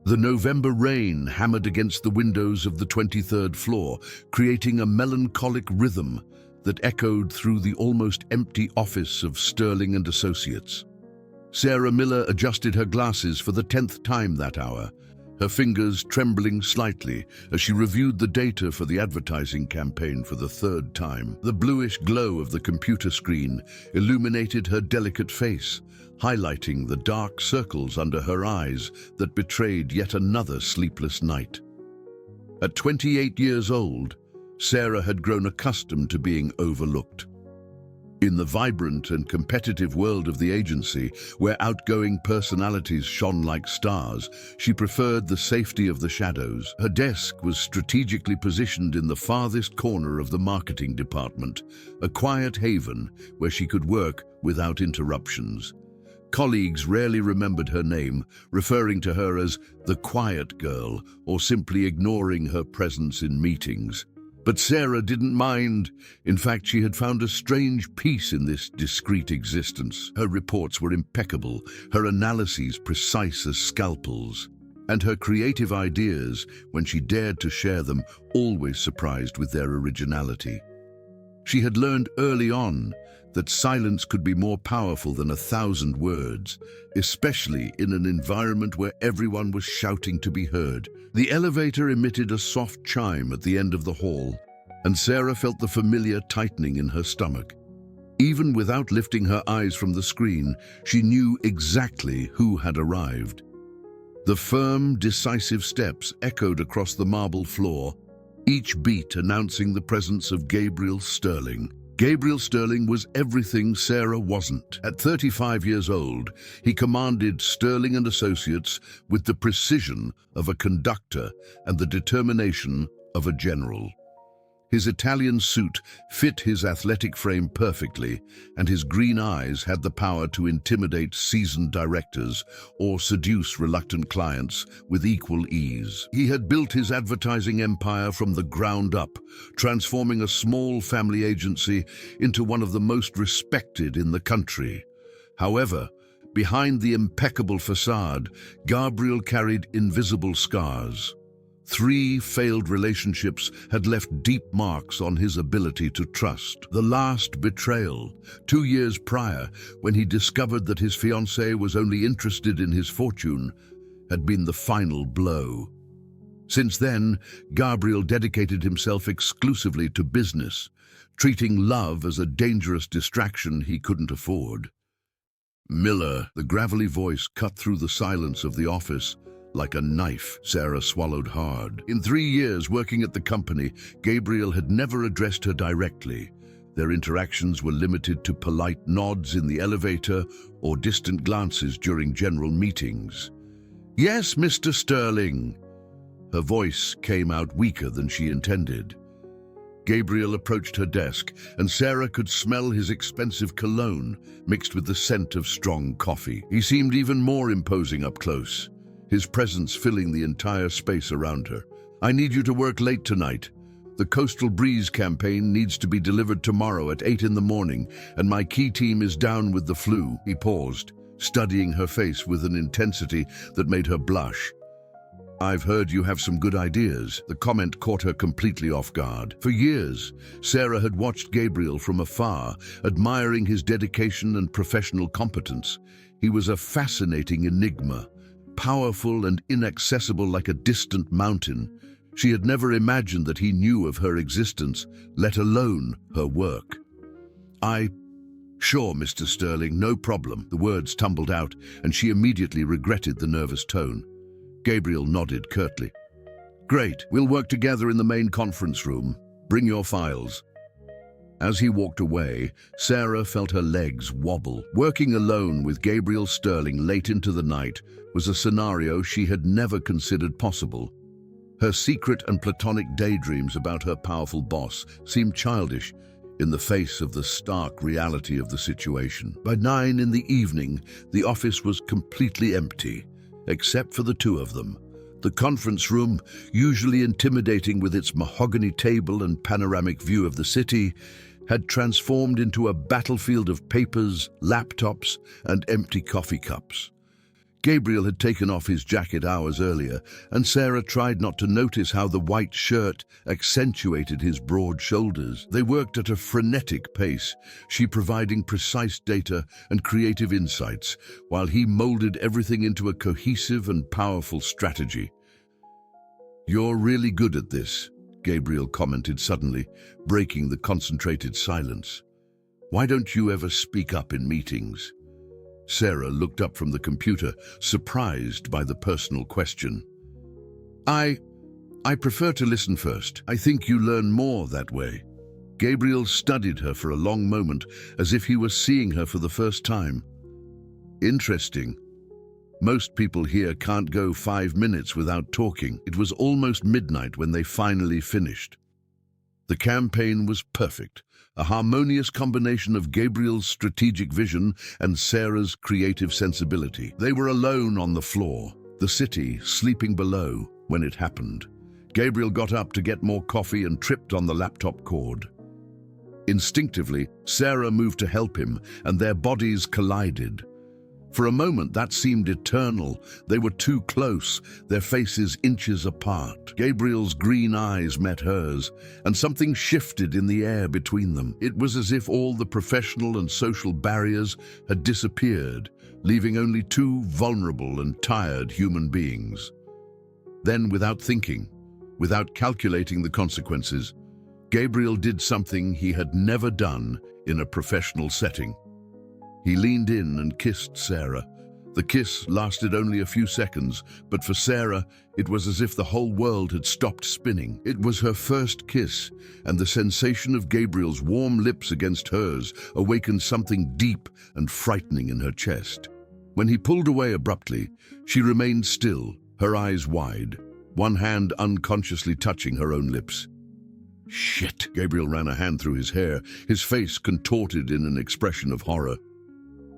The November rain hammered against the windows of the 23rd floor, creating a melancholic rhythm that echoed through the almost empty office of Sterling and Associates. Sarah Miller adjusted her glasses for the 10th time that hour, her fingers trembling slightly as she reviewed the data for the advertising campaign for the 3rd time. The bluish glow of the computer screen illuminated her delicate face, highlighting the dark circles under her eyes that betrayed yet another sleepless night. At 28 years old, Sarah had grown accustomed to being overlooked. In the vibrant and competitive world of the agency, where outgoing personalities shone like stars, she preferred the safety of the shadows. Her desk was strategically positioned in the farthest corner of the marketing department, a quiet haven where she could work without interruptions. Colleagues rarely remembered her name, referring to her as the quiet girl or simply ignoring her presence in meetings. But Sarah didn't mind. In fact, she had found a strange peace in this discreet existence. Her reports were impeccable, her analyses precise as scalpels, and her creative ideas, when she dared to share them, always surprised with their originality. She had learned early on that silence could be more powerful than 1,000 words, especially in an environment where everyone was shouting to be heard. The elevator emitted a soft chime at the end of the hall, and Sarah felt the familiar tightening in her stomach. Even without lifting her eyes from the screen, she knew exactly who had arrived. The firm, decisive steps echoed across the marble floor, each beat announcing the presence of Gabriel Sterling. Gabriel Sterling was everything Sarah wasn't. At 35 years old, he commanded Sterling and Associates with the precision of a conductor and the determination of a general. His Italian suit fit his athletic frame perfectly, and his green eyes had the power to intimidate seasoned directors or seduce reluctant clients with equal ease. He had built his advertising empire from the ground up, transforming a small family agency into one of the most respected in the country. However, behind the impeccable facade, Gabriel carried invisible scars. 3 failed relationships had left deep marks on his ability to trust. The last betrayal, 2 years prior, when he discovered that his fiancée was only interested in his fortune, had been the final blow. Since then, Gabriel dedicated himself exclusively to business, treating love as a dangerous distraction he couldn't afford. Miller, the gravelly voice cut through the silence of the office. Like a knife, Sarah swallowed hard. In 3 years working at the company, Gabriel had never addressed her directly. Their interactions were limited to polite nods in the elevator or distant glances during general meetings. "Yes, Mr. Sterling." Her voice came out weaker than she intended. Gabriel approached her desk, and Sarah could smell his expensive cologne mixed with the scent of strong coffee. He seemed even more imposing up close, his presence filling the entire space around her. "I need you to work late tonight. The Coastal Breeze campaign needs to be delivered tomorrow at 8 in the morning, and my key team is down with the flu." He paused, studying her face with an intensity that made her blush. "I've heard you have some good ideas." The comment caught her completely off guard. For years, Sarah had watched Gabriel from afar, admiring his dedication and professional competence. He was a fascinating enigma, powerful and inaccessible like a distant mountain. She had never imagined that he knew of her existence, let alone her work. Sure, Mr. Sterling, no problem." The words tumbled out, and she immediately regretted the nervous tone. Gabriel nodded curtly. "Great, we'll work together in the main conference room. Bring your files." As he walked away, Sarah felt her legs wobble. Working alone with Gabriel Sterling late into the night was a scenario she had never considered possible. Her secret and platonic daydreams about her powerful boss seemed childish in the face of the stark reality of the situation. By 9 in the evening, the office was completely empty, except for the 2 of them. The conference room, usually intimidating with its mahogany table and panoramic view of the city, had transformed into a battlefield of papers, laptops, and empty coffee cups. Gabriel had taken off his jacket hours earlier, and Sarah tried not to notice how the white shirt accentuated his broad shoulders. They worked at a frenetic pace, she providing precise data and creative insights, while he molded everything into a cohesive and powerful strategy. "You're really good at this," Gabriel commented suddenly, breaking the concentrated silence. "Why don't you ever speak up in meetings?" Sarah looked up from the computer, surprised by the personal question. I prefer to listen first. I think you learn more that way." Gabriel studied her for a long moment, as if he was seeing her for the first time. "Interesting. Most people here can't go 5 minutes without talking." It was almost midnight when they finally finished. The campaign was perfect, a harmonious combination of Gabriel's strategic vision and Sarah's creative sensibility. They were alone on the floor, the city sleeping below, when it happened. Gabriel got up to get more coffee and tripped on the laptop cord. Instinctively, Sarah moved to help him, and their bodies collided. For a moment, that seemed eternal. They were too close, their faces inches apart. Gabriel's green eyes met hers, and something shifted in the air between them. It was as if all the professional and social barriers had disappeared, leaving only two vulnerable and tired human beings. Then, without thinking, without calculating the consequences, Gabriel did something he had never done in a professional setting. He leaned in and kissed Sarah. The kiss lasted only a few seconds, but for Sarah, it was as if the whole world had stopped spinning. It was her first kiss, and the sensation of Gabriel's warm lips against hers awakened something deep and frightening in her chest. When he pulled away abruptly, she remained still, her eyes wide, one hand unconsciously touching her own lips. "Shit!" Gabriel ran a hand through his hair, his face contorted in an expression of horror.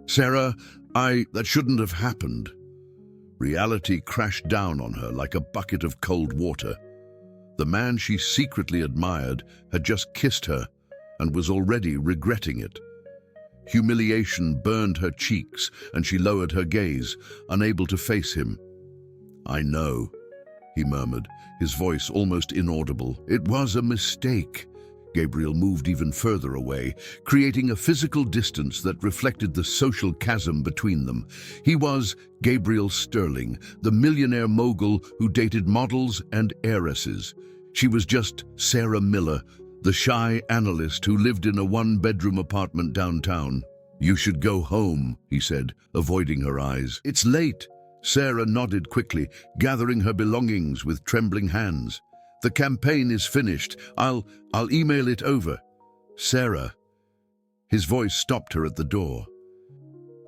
"Sarah, that shouldn't have happened." Reality crashed down on her like a bucket of cold water. The man she secretly admired had just kissed her and was already regretting it. Humiliation burned her cheeks, and she lowered her gaze, unable to face him. "I know," he murmured, his voice almost inaudible. "It was a mistake." Gabriel moved even further away, creating a physical distance that reflected the social chasm between them. He was Gabriel Sterling, the millionaire mogul who dated models and heiresses. She was just Sarah Miller, the shy analyst who lived in a one-bedroom apartment downtown. "You should go home," he said, avoiding her eyes. "It's late." Sarah nodded quickly, gathering her belongings with trembling hands. "The campaign is finished. I'll email it over." "Sarah." His voice stopped her at the door.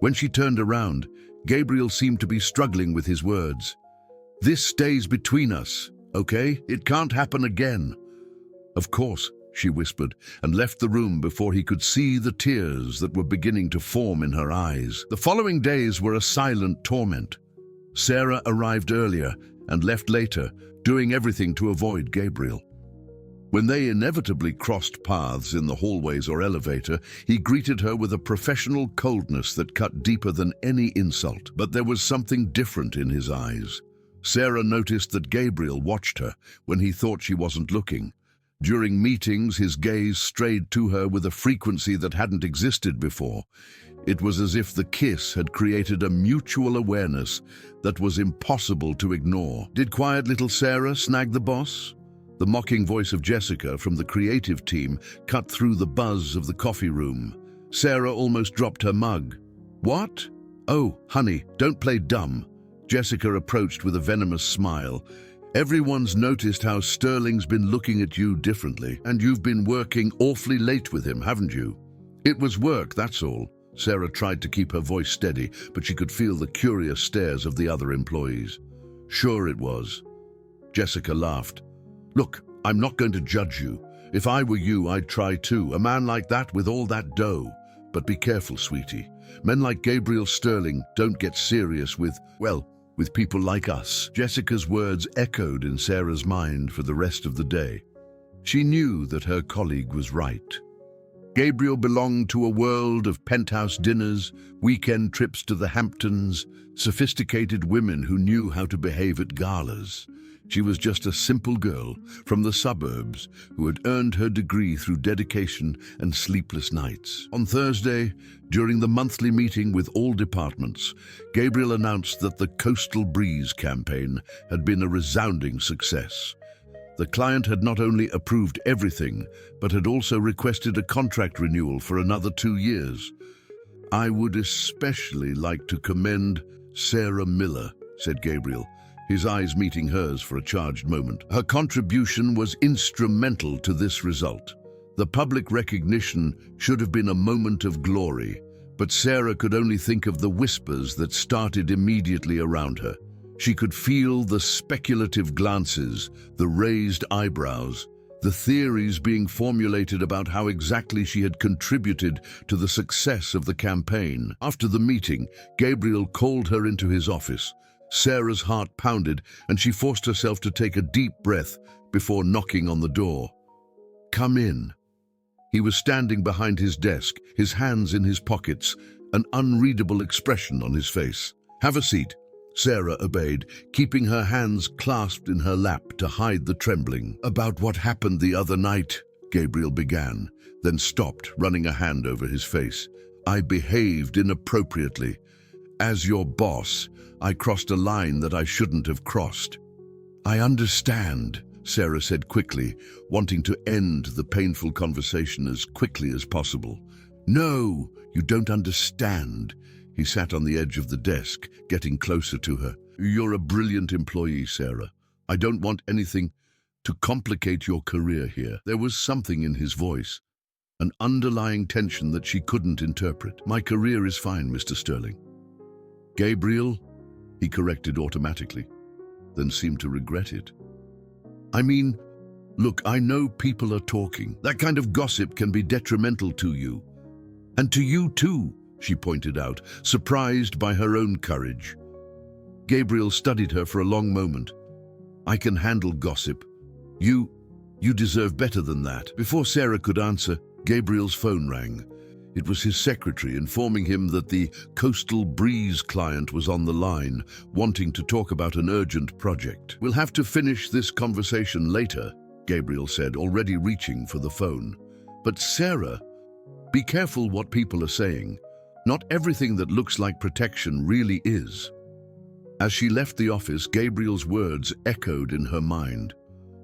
When she turned around, Gabriel seemed to be struggling with his words. "This stays between us, okay? It can't happen again." "Of course," she whispered, and left the room before he could see the tears that were beginning to form in her eyes. The following days were a silent torment. Sarah arrived earlier and left later, doing everything to avoid Gabriel. When they inevitably crossed paths in the hallways or elevator, he greeted her with a professional coldness that cut deeper than any insult. But there was something different in his eyes. Sarah noticed that Gabriel watched her when he thought she wasn't looking. During meetings, his gaze strayed to her with a frequency that hadn't existed before. It was as if the kiss had created a mutual awareness that was impossible to ignore. Did quiet little Sarah snag the boss? The mocking voice of Jessica from the creative team cut through the buzz of the coffee room. Sarah almost dropped her mug. "What?" "Oh, honey, don't play dumb." Jessica approached with a venomous smile. "Everyone's noticed how Sterling's been looking at you differently, and you've been working awfully late with him, haven't you?" "It was work, that's all." Sarah tried to keep her voice steady, but she could feel the curious stares of the other employees. "Sure it was." Jessica laughed. "Look, I'm not going to judge you. If I were you, I'd try too. A man like that with all that dough. But be careful, sweetie. Men like Gabriel Sterling don't get serious with people like us." Jessica's words echoed in Sarah's mind for the rest of the day. She knew that her colleague was right. Gabriel belonged to a world of penthouse dinners, weekend trips to the Hamptons, sophisticated women who knew how to behave at galas. She was just a simple girl from the suburbs who had earned her degree through dedication and sleepless nights. On Thursday, during the monthly meeting with all departments, Gabriel announced that the Coastal Breeze campaign had been a resounding success. The client had not only approved everything, but had also requested a contract renewal for another 2 years. "I would especially like to commend Sarah Miller," said Gabriel, his eyes meeting hers for a charged moment. "Her contribution was instrumental to this result. The public recognition should have been a moment of glory, but Sarah could only think of the whispers that started immediately around her. She could feel the speculative glances, the raised eyebrows, the theories being formulated about how exactly she had contributed to the success of the campaign. After the meeting, Gabriel called her into his office. Sarah's heart pounded, and she forced herself to take a deep breath before knocking on the door. "Come in." He was standing behind his desk, his hands in his pockets, an unreadable expression on his face. "Have a seat." Sarah obeyed, keeping her hands clasped in her lap to hide the trembling. "About what happened the other night," Gabriel began, then stopped, running a hand over his face. "I behaved inappropriately. As your boss, I crossed a line that I shouldn't have crossed." "I understand," Sarah said quickly, wanting to end the painful conversation as quickly as possible. "No, you don't understand." He sat on the edge of the desk, getting closer to her. "You're a brilliant employee, Sarah. I don't want anything to complicate your career here." There was something in his voice, an underlying tension that she couldn't interpret. "My career is fine, Mr. Sterling." "Gabriel," he corrected automatically, then seemed to regret it. "I mean, look, I know people are talking. That kind of gossip can be detrimental to you. And to you too," she pointed out, surprised by her own courage. Gabriel studied her for a long moment. "I can handle gossip. You deserve better than that." Before Sarah could answer, Gabriel's phone rang. It was his secretary informing him that the Coastal Breeze client was on the line, wanting to talk about an urgent project. "We'll have to finish this conversation later," Gabriel said, already reaching for the phone. "But Sarah, be careful what people are saying. Not everything that looks like protection really is." As she left the office, Gabriel's words echoed in her mind.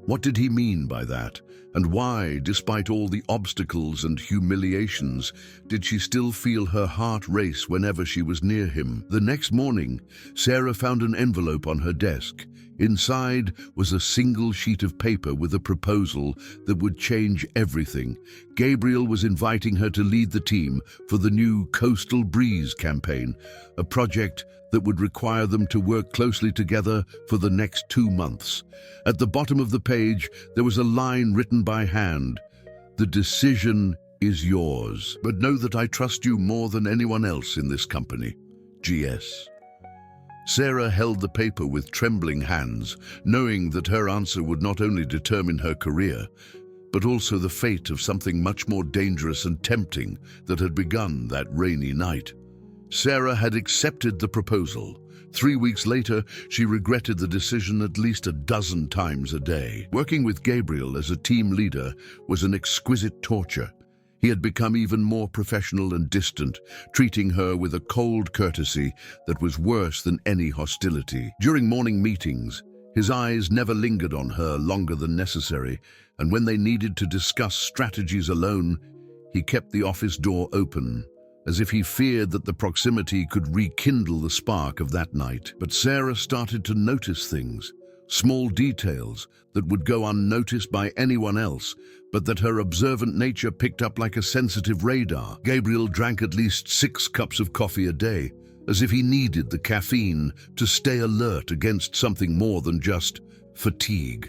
What did he mean by that? And why, despite all the obstacles and humiliations, did she still feel her heart race whenever she was near him? The next morning, Sarah found an envelope on her desk. Inside was a single sheet of paper with a proposal that would change everything. Gabriel was inviting her to lead the team for the new Coastal Breeze campaign, a project that would require them to work closely together for the next 2 months. At the bottom of the page, there was a line written by hand. "The decision is yours, but know that I trust you more than anyone else in this company. GS." Sarah held the paper with trembling hands, knowing that her answer would not only determine her career, but also the fate of something much more dangerous and tempting that had begun that rainy night. Sarah had accepted the proposal. 3 weeks later, she regretted the decision at least a dozen times a day. Working with Gabriel as a team leader was an exquisite torture. He had become even more professional and distant, treating her with a cold courtesy that was worse than any hostility. During morning meetings, his eyes never lingered on her longer than necessary, and when they needed to discuss strategies alone, he kept the office door open, as if he feared that the proximity could rekindle the spark of that night. But Sarah started to notice things, small details that would go unnoticed by anyone else, but that her observant nature picked up like a sensitive radar. Gabriel drank at least 6 cups of coffee a day, as if he needed the caffeine to stay alert against something more than just fatigue.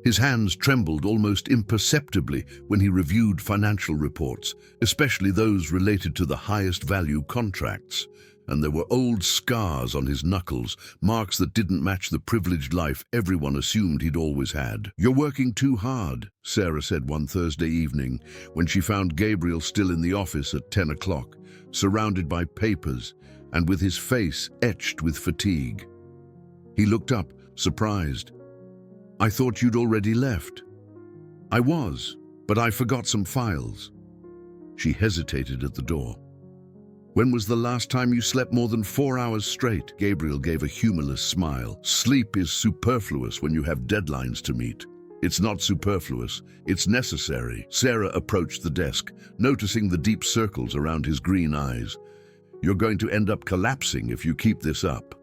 His hands trembled almost imperceptibly when he reviewed financial reports, especially those related to the highest value contracts. and there were old scars on his knuckles, marks that didn't match the privileged life everyone assumed he'd always had. "You're working too hard," Sarah said one Thursday evening when she found Gabriel still in the office at 10 o'clock, surrounded by papers and with his face etched with fatigue. He looked up, surprised. "I thought you'd already left." "I was, but I forgot some files." She hesitated at the door. "When was the last time you slept more than 4 hours straight?" Gabriel gave a humorless smile. "Sleep is superfluous when you have deadlines to meet." "It's not superfluous, it's necessary." Sarah approached the desk, noticing the deep circles around his green eyes. "You're going to end up collapsing if you keep this up."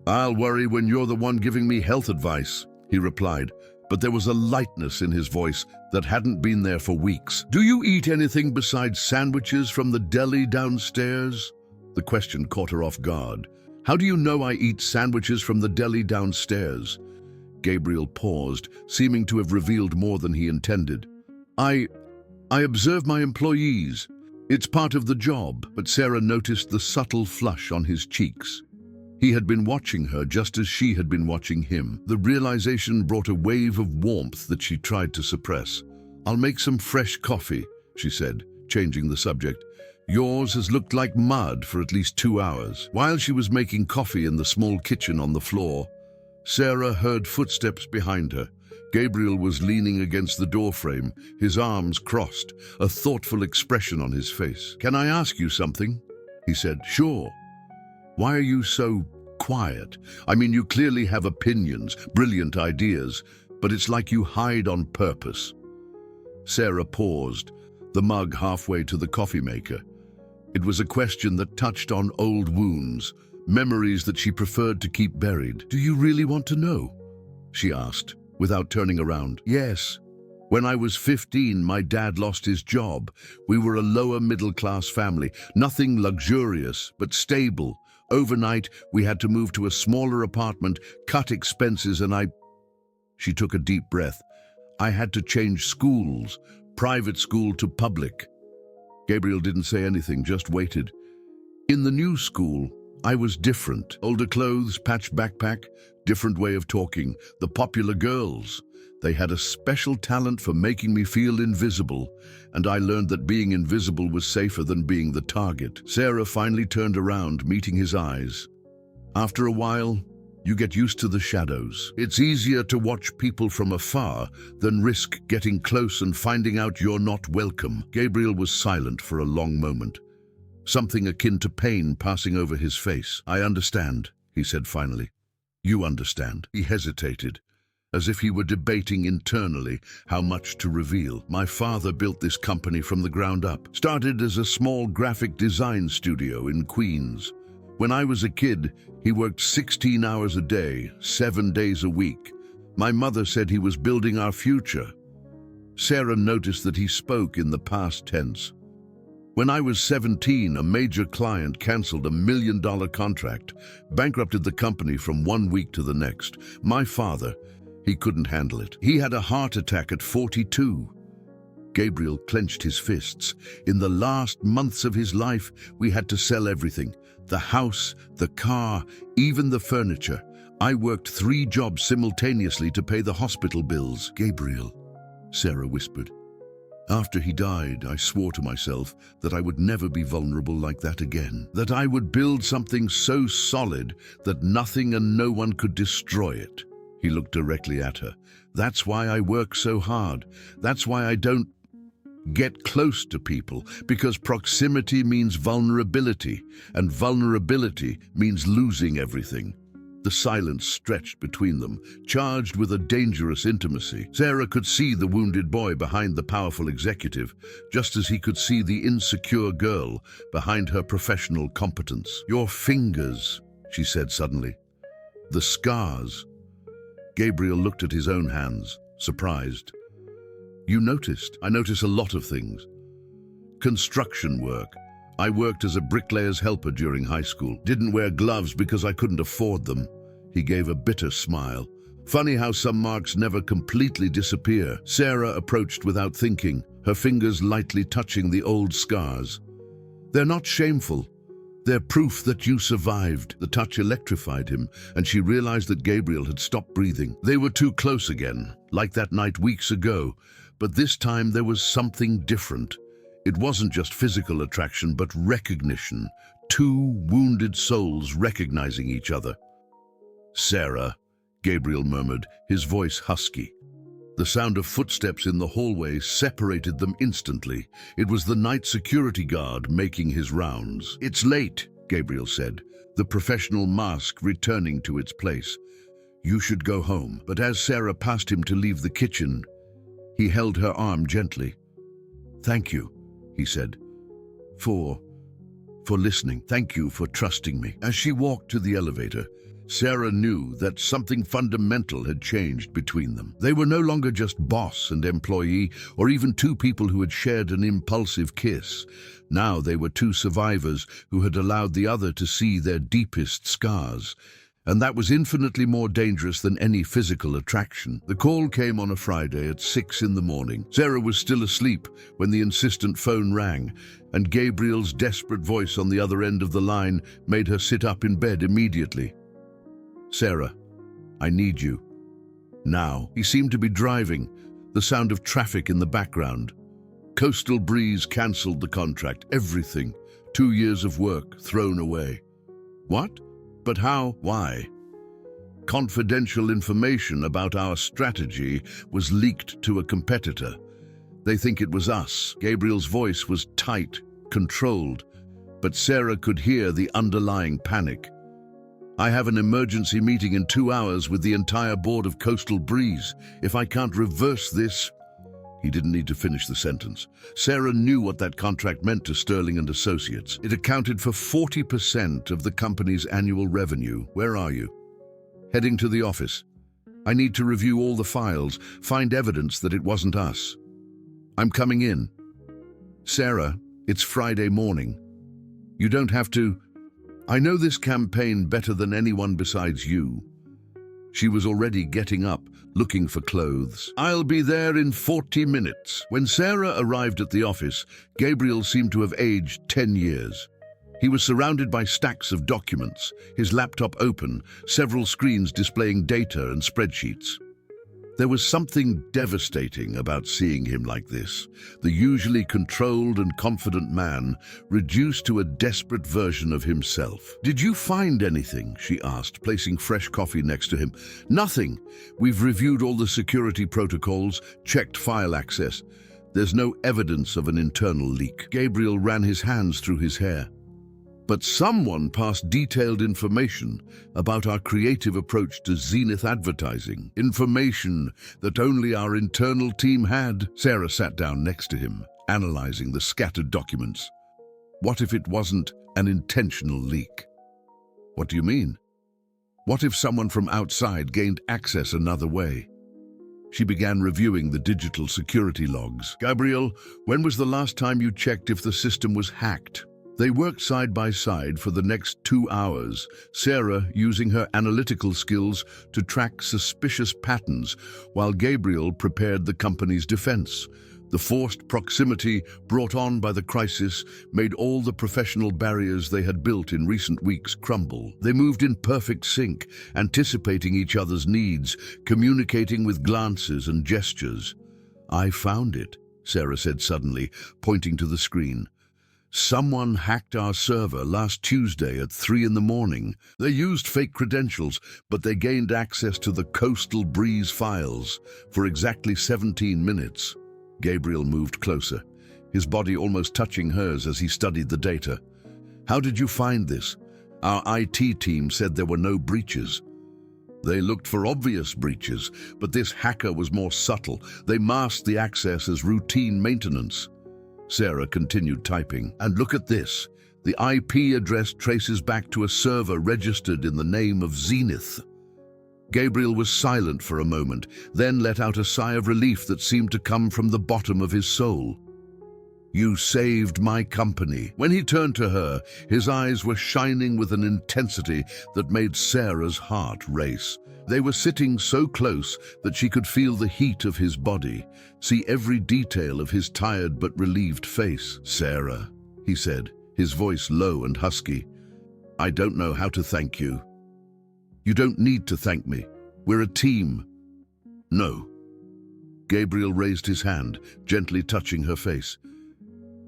"I'll worry when you're the one giving me health advice," he replied, but there was a lightness in his voice that hadn't been there for weeks. "Do you eat anything besides sandwiches from the deli downstairs?" The question caught her off guard. "How do you know I eat sandwiches from the deli downstairs?" Gabriel paused, seeming to have revealed more than he intended. I observe my employees. It's part of the job." But Sarah noticed the subtle flush on his cheeks. He had been watching her just as she had been watching him. The realization brought a wave of warmth that she tried to suppress. "I'll make some fresh coffee," she said, changing the subject. "Yours has looked like mud for at least 2 hours." While she was making coffee in the small kitchen on the floor, Sarah heard footsteps behind her. Gabriel was leaning against the doorframe, his arms crossed, a thoughtful expression on his face. "Can I ask you something?" he said. "Sure." "Why are you so quiet? I mean, you clearly have opinions, brilliant ideas, but it's like you hide on purpose." Sarah paused, the mug halfway to the coffee maker. It was a question that touched on old wounds, memories that she preferred to keep buried. "Do you really want to know?" she asked, without turning around. "Yes. When I was 15, my dad lost his job. We were a lower middle-class family, nothing luxurious, but stable. Overnight, we had to move to a smaller apartment, cut expenses, and She took a deep breath. "I had to change schools, private school to public." Gabriel didn't say anything, just waited. "In the new school, I was different. Older clothes, patched backpack, different way of talking. The popular girls. They had a special talent for making me feel invisible, and I learned that being invisible was safer than being the target." Sarah finally turned around, meeting his eyes. "After a while, you get used to the shadows. It's easier to watch people from afar than risk getting close and finding out you're not welcome." Gabriel was silent for a long moment, something akin to pain passing over his face. "I understand," he said finally. "You understand." He hesitated, as if he were debating internally how much to reveal. "My father built this company from the ground up. Started as a small graphic design studio in Queens. When I was a kid, he worked 16 hours a day, 7 days a week. My mother said he was building our future." Sarah noticed that he spoke in the past tense. "When I was 17, a major client canceled a $1 million contract, bankrupted the company from 1 week to the next. My father, he couldn't handle it. He had a heart attack at 42. Gabriel clenched his fists. "In the last months of his life, we had to sell everything. The house, the car, even the furniture. I worked 3 jobs simultaneously to pay the hospital bills." "Gabriel," Sarah whispered. "After he died, I swore to myself that I would never be vulnerable like that again. That I would build something so solid that nothing and no one could destroy it." He looked directly at her. "That's why I work so hard. That's why I don't get close to people, because proximity means vulnerability, and vulnerability means losing everything." The silence stretched between them, charged with a dangerous intimacy. Sarah could see the wounded boy behind the powerful executive, just as he could see the insecure girl behind her professional competence. "Your fingers," she said suddenly. "The scars." Gabriel looked at his own hands, surprised. "You noticed?" "I notice a lot of things. Construction work. I worked as a bricklayer's helper during high school. Didn't wear gloves because I couldn't afford them." He gave a bitter smile. "Funny how some marks never completely disappear." Sarah approached without thinking, her fingers lightly touching the old scars. "They're not shameful. They're proof that you survived. The touch electrified him, and she realized that Gabriel had stopped breathing. They were too close again, like that night weeks ago, but this time there was something different. It wasn't just physical attraction, but recognition. Two wounded souls recognizing each other. "Sarah," Gabriel murmured, his voice husky. The sound of footsteps in the hallway separated them instantly. It was the night security guard making his rounds. "It's late," Gabriel said, the professional mask returning to its place. "You should go home." But as Sarah passed him to leave the kitchen, he held her arm gently. "Thank you," he said, for listening. "Thank you for trusting me." As she walked to the elevator, Sarah knew that something fundamental had changed between them. They were no longer just boss and employee, or even two people who had shared an impulsive kiss. Now they were two survivors who had allowed the other to see their deepest scars. And that was infinitely more dangerous than any physical attraction. The call came on a Friday at 6 in the morning. Sarah was still asleep when the insistent phone rang, and Gabriel's desperate voice on the other end of the line made her sit up in bed immediately. "Sarah, I need you. Now." He seemed to be driving, the sound of traffic in the background. Coastal Breeze cancelled the contract, everything. 2 years of work thrown away. What? But how? Why? Confidential information about our strategy was leaked to a competitor. They think it was us. Gabriel's voice was tight, controlled, but Sarah could hear the underlying panic. "I have an emergency meeting in 2 hours with the entire board of Coastal Breeze. If I can't reverse this..." He didn't need to finish the sentence. Sarah knew what that contract meant to Sterling and Associates. It accounted for 40% of the company's annual revenue. "Where are you?" "Heading to the office. I need to review all the files, find evidence that it wasn't us." "I'm coming in." "Sarah, it's Friday morning. You don't have to... I know this campaign better than anyone besides you." She was already getting up, looking for clothes. "I'll be there in 40 minutes. When Sarah arrived at the office, Gabriel seemed to have aged 10 years. He was surrounded by stacks of documents, his laptop open, several screens displaying data and spreadsheets. There was something devastating about seeing him like this, the usually controlled and confident man, reduced to a desperate version of himself. "Did you find anything?" she asked, placing fresh coffee next to him. "Nothing. We've reviewed all the security protocols, checked file access. There's no evidence of an internal leak." Gabriel ran his hands through his hair. "But someone passed detailed information about our creative approach to Zenith advertising. Information that only our internal team had." Sarah sat down next to him, analyzing the scattered documents. "What if it wasn't an intentional leak?" "What do you mean?" "What if someone from outside gained access another way?" She began reviewing the digital security logs. "Gabriel, when was the last time you checked if the system was hacked?" They worked side by side for the next 2 hours, Sarah using her analytical skills to track suspicious patterns, while Gabriel prepared the company's defense. The forced proximity brought on by the crisis made all the professional barriers they had built in recent weeks crumble. They moved in perfect sync, anticipating each other's needs, communicating with glances and gestures. "I found it," Sarah said suddenly, pointing to the screen. "Someone hacked our server last Tuesday at 3 in the morning. They used fake credentials, but they gained access to the Coastal Breeze files for exactly 17 minutes. Gabriel moved closer, his body almost touching hers as he studied the data. "How did you find this?" "Our IT team said there were no breaches." "They looked for obvious breaches, but this hacker was more subtle. They masked the access as routine maintenance." Sarah continued typing. "And look at this. The IP address traces back to a server registered in the name of Zenith." Gabriel was silent for a moment, then let out a sigh of relief that seemed to come from the bottom of his soul. "You saved my company." When he turned to her, his eyes were shining with an intensity that made Sarah's heart race. They were sitting so close that she could feel the heat of his body, see every detail of his tired but relieved face. "Sarah," he said, his voice low and husky, I don't know how to thank you. You don't need to thank me. We're a team. No. Gabriel raised his hand, gently touching her face.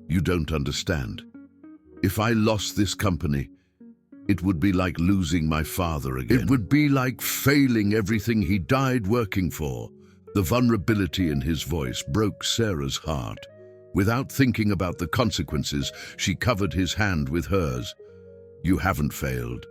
You don't understand. If I lost this company, it would be like losing my father again. It would be like failing everything he died working for. The vulnerability in his voice broke Sarah's heart. Without thinking about the consequences, she covered his hand with hers. You haven't failed.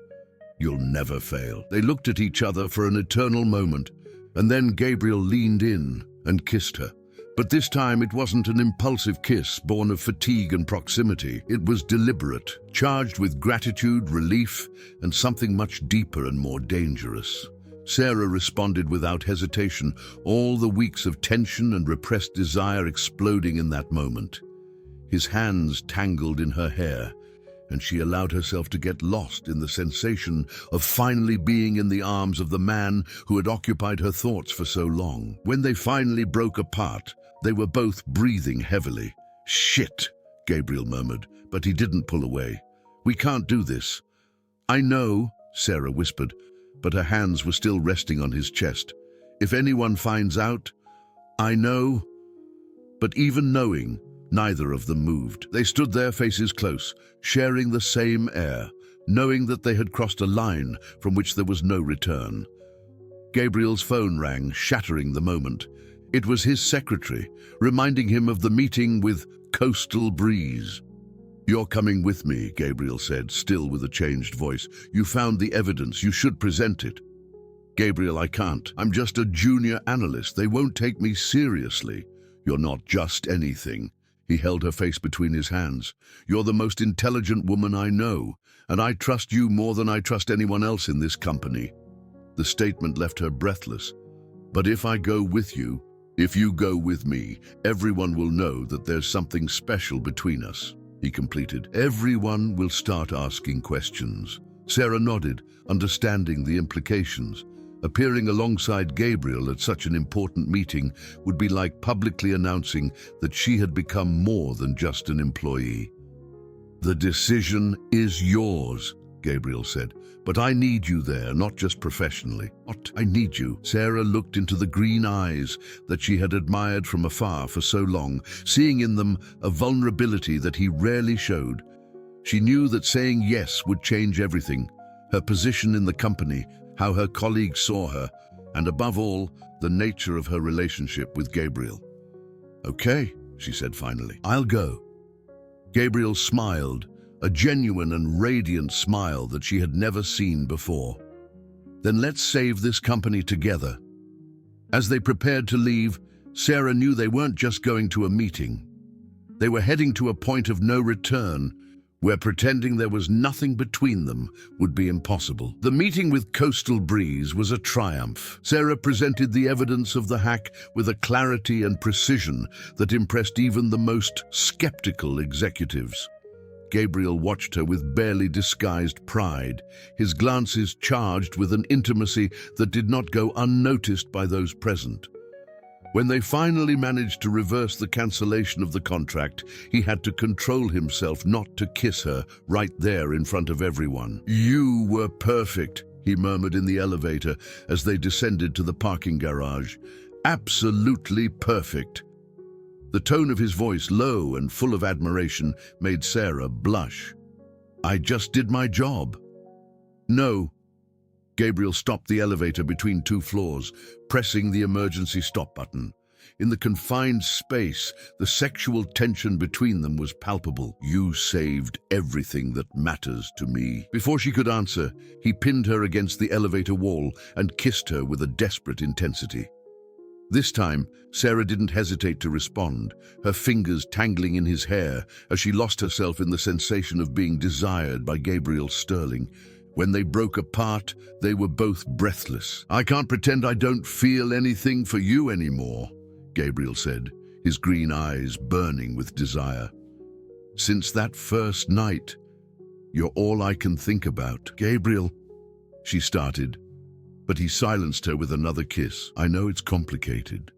You'll never fail. They looked at each other for an eternal moment, and then Gabriel leaned in and kissed her. But this time it wasn't an impulsive kiss born of fatigue and proximity. It was deliberate, charged with gratitude, relief, and something much deeper and more dangerous. Sarah responded without hesitation, all the weeks of tension and repressed desire exploding in that moment. His hands tangled in her hair, and she allowed herself to get lost in the sensation of finally being in the arms of the man who had occupied her thoughts for so long. When they finally broke apart, they were both breathing heavily. Shit, Gabriel murmured, but he didn't pull away. We can't do this. I know, Sarah whispered, but her hands were still resting on his chest. If anyone finds out, I know. But even knowing, neither of them moved. They stood there, faces close, sharing the same air, knowing that they had crossed a line from which there was no return. Gabriel's phone rang, shattering the moment. It was his secretary, reminding him of the meeting with Coastal Breeze. You're coming with me, Gabriel said, still with a changed voice. You found the evidence. You should present it. Gabriel, I can't. I'm just a junior analyst. They won't take me seriously. You're not just anything. He held her face between his hands. You're the most intelligent woman I know, and I trust you more than I trust anyone else in this company. The statement left her breathless. But if I go with you, if you go with me, everyone will know that there's something special between us, he completed. Everyone will start asking questions. Sarah nodded, understanding the implications. Appearing alongside Gabriel at such an important meeting would be like publicly announcing that she had become more than just an employee. The decision is yours, Gabriel said, but I need you there, not just professionally. What? I need you. Sarah looked into the green eyes that she had admired from afar for so long, seeing in them a vulnerability that he rarely showed. She knew that saying yes would change everything, her position in the company, how her colleagues saw her, and above all, the nature of her relationship with Gabriel. Okay, she said finally, I'll go. Gabriel smiled, a genuine and radiant smile that she had never seen before. Then let's save this company together. As they prepared to leave, Sarah knew they weren't just going to a meeting. They were heading to a point of no return, where pretending there was nothing between them would be impossible. The meeting with Coastal Breeze was a triumph. Sarah presented the evidence of the hack with a clarity and precision that impressed even the most skeptical executives. Gabriel watched her with barely disguised pride, his glances charged with an intimacy that did not go unnoticed by those present. When they finally managed to reverse the cancellation of the contract, he had to control himself not to kiss her right there in front of everyone. You were perfect, he murmured in the elevator as they descended to the parking garage. Absolutely perfect. The tone of his voice, low and full of admiration, made Sarah blush. I just did my job. No. Gabriel stopped the elevator between two floors, pressing the emergency stop button. In the confined space, the sexual tension between them was palpable. You saved everything that matters to me. Before she could answer, he pinned her against the elevator wall and kissed her with a desperate intensity. This time, Sarah didn't hesitate to respond, her fingers tangling in his hair as she lost herself in the sensation of being desired by Gabriel Sterling. When they broke apart, they were both breathless. I can't pretend I don't feel anything for you anymore, Gabriel said, his green eyes burning with desire. Since that first night, you're all I can think about. Gabriel, she started, but he silenced her with another kiss. I know it's complicated.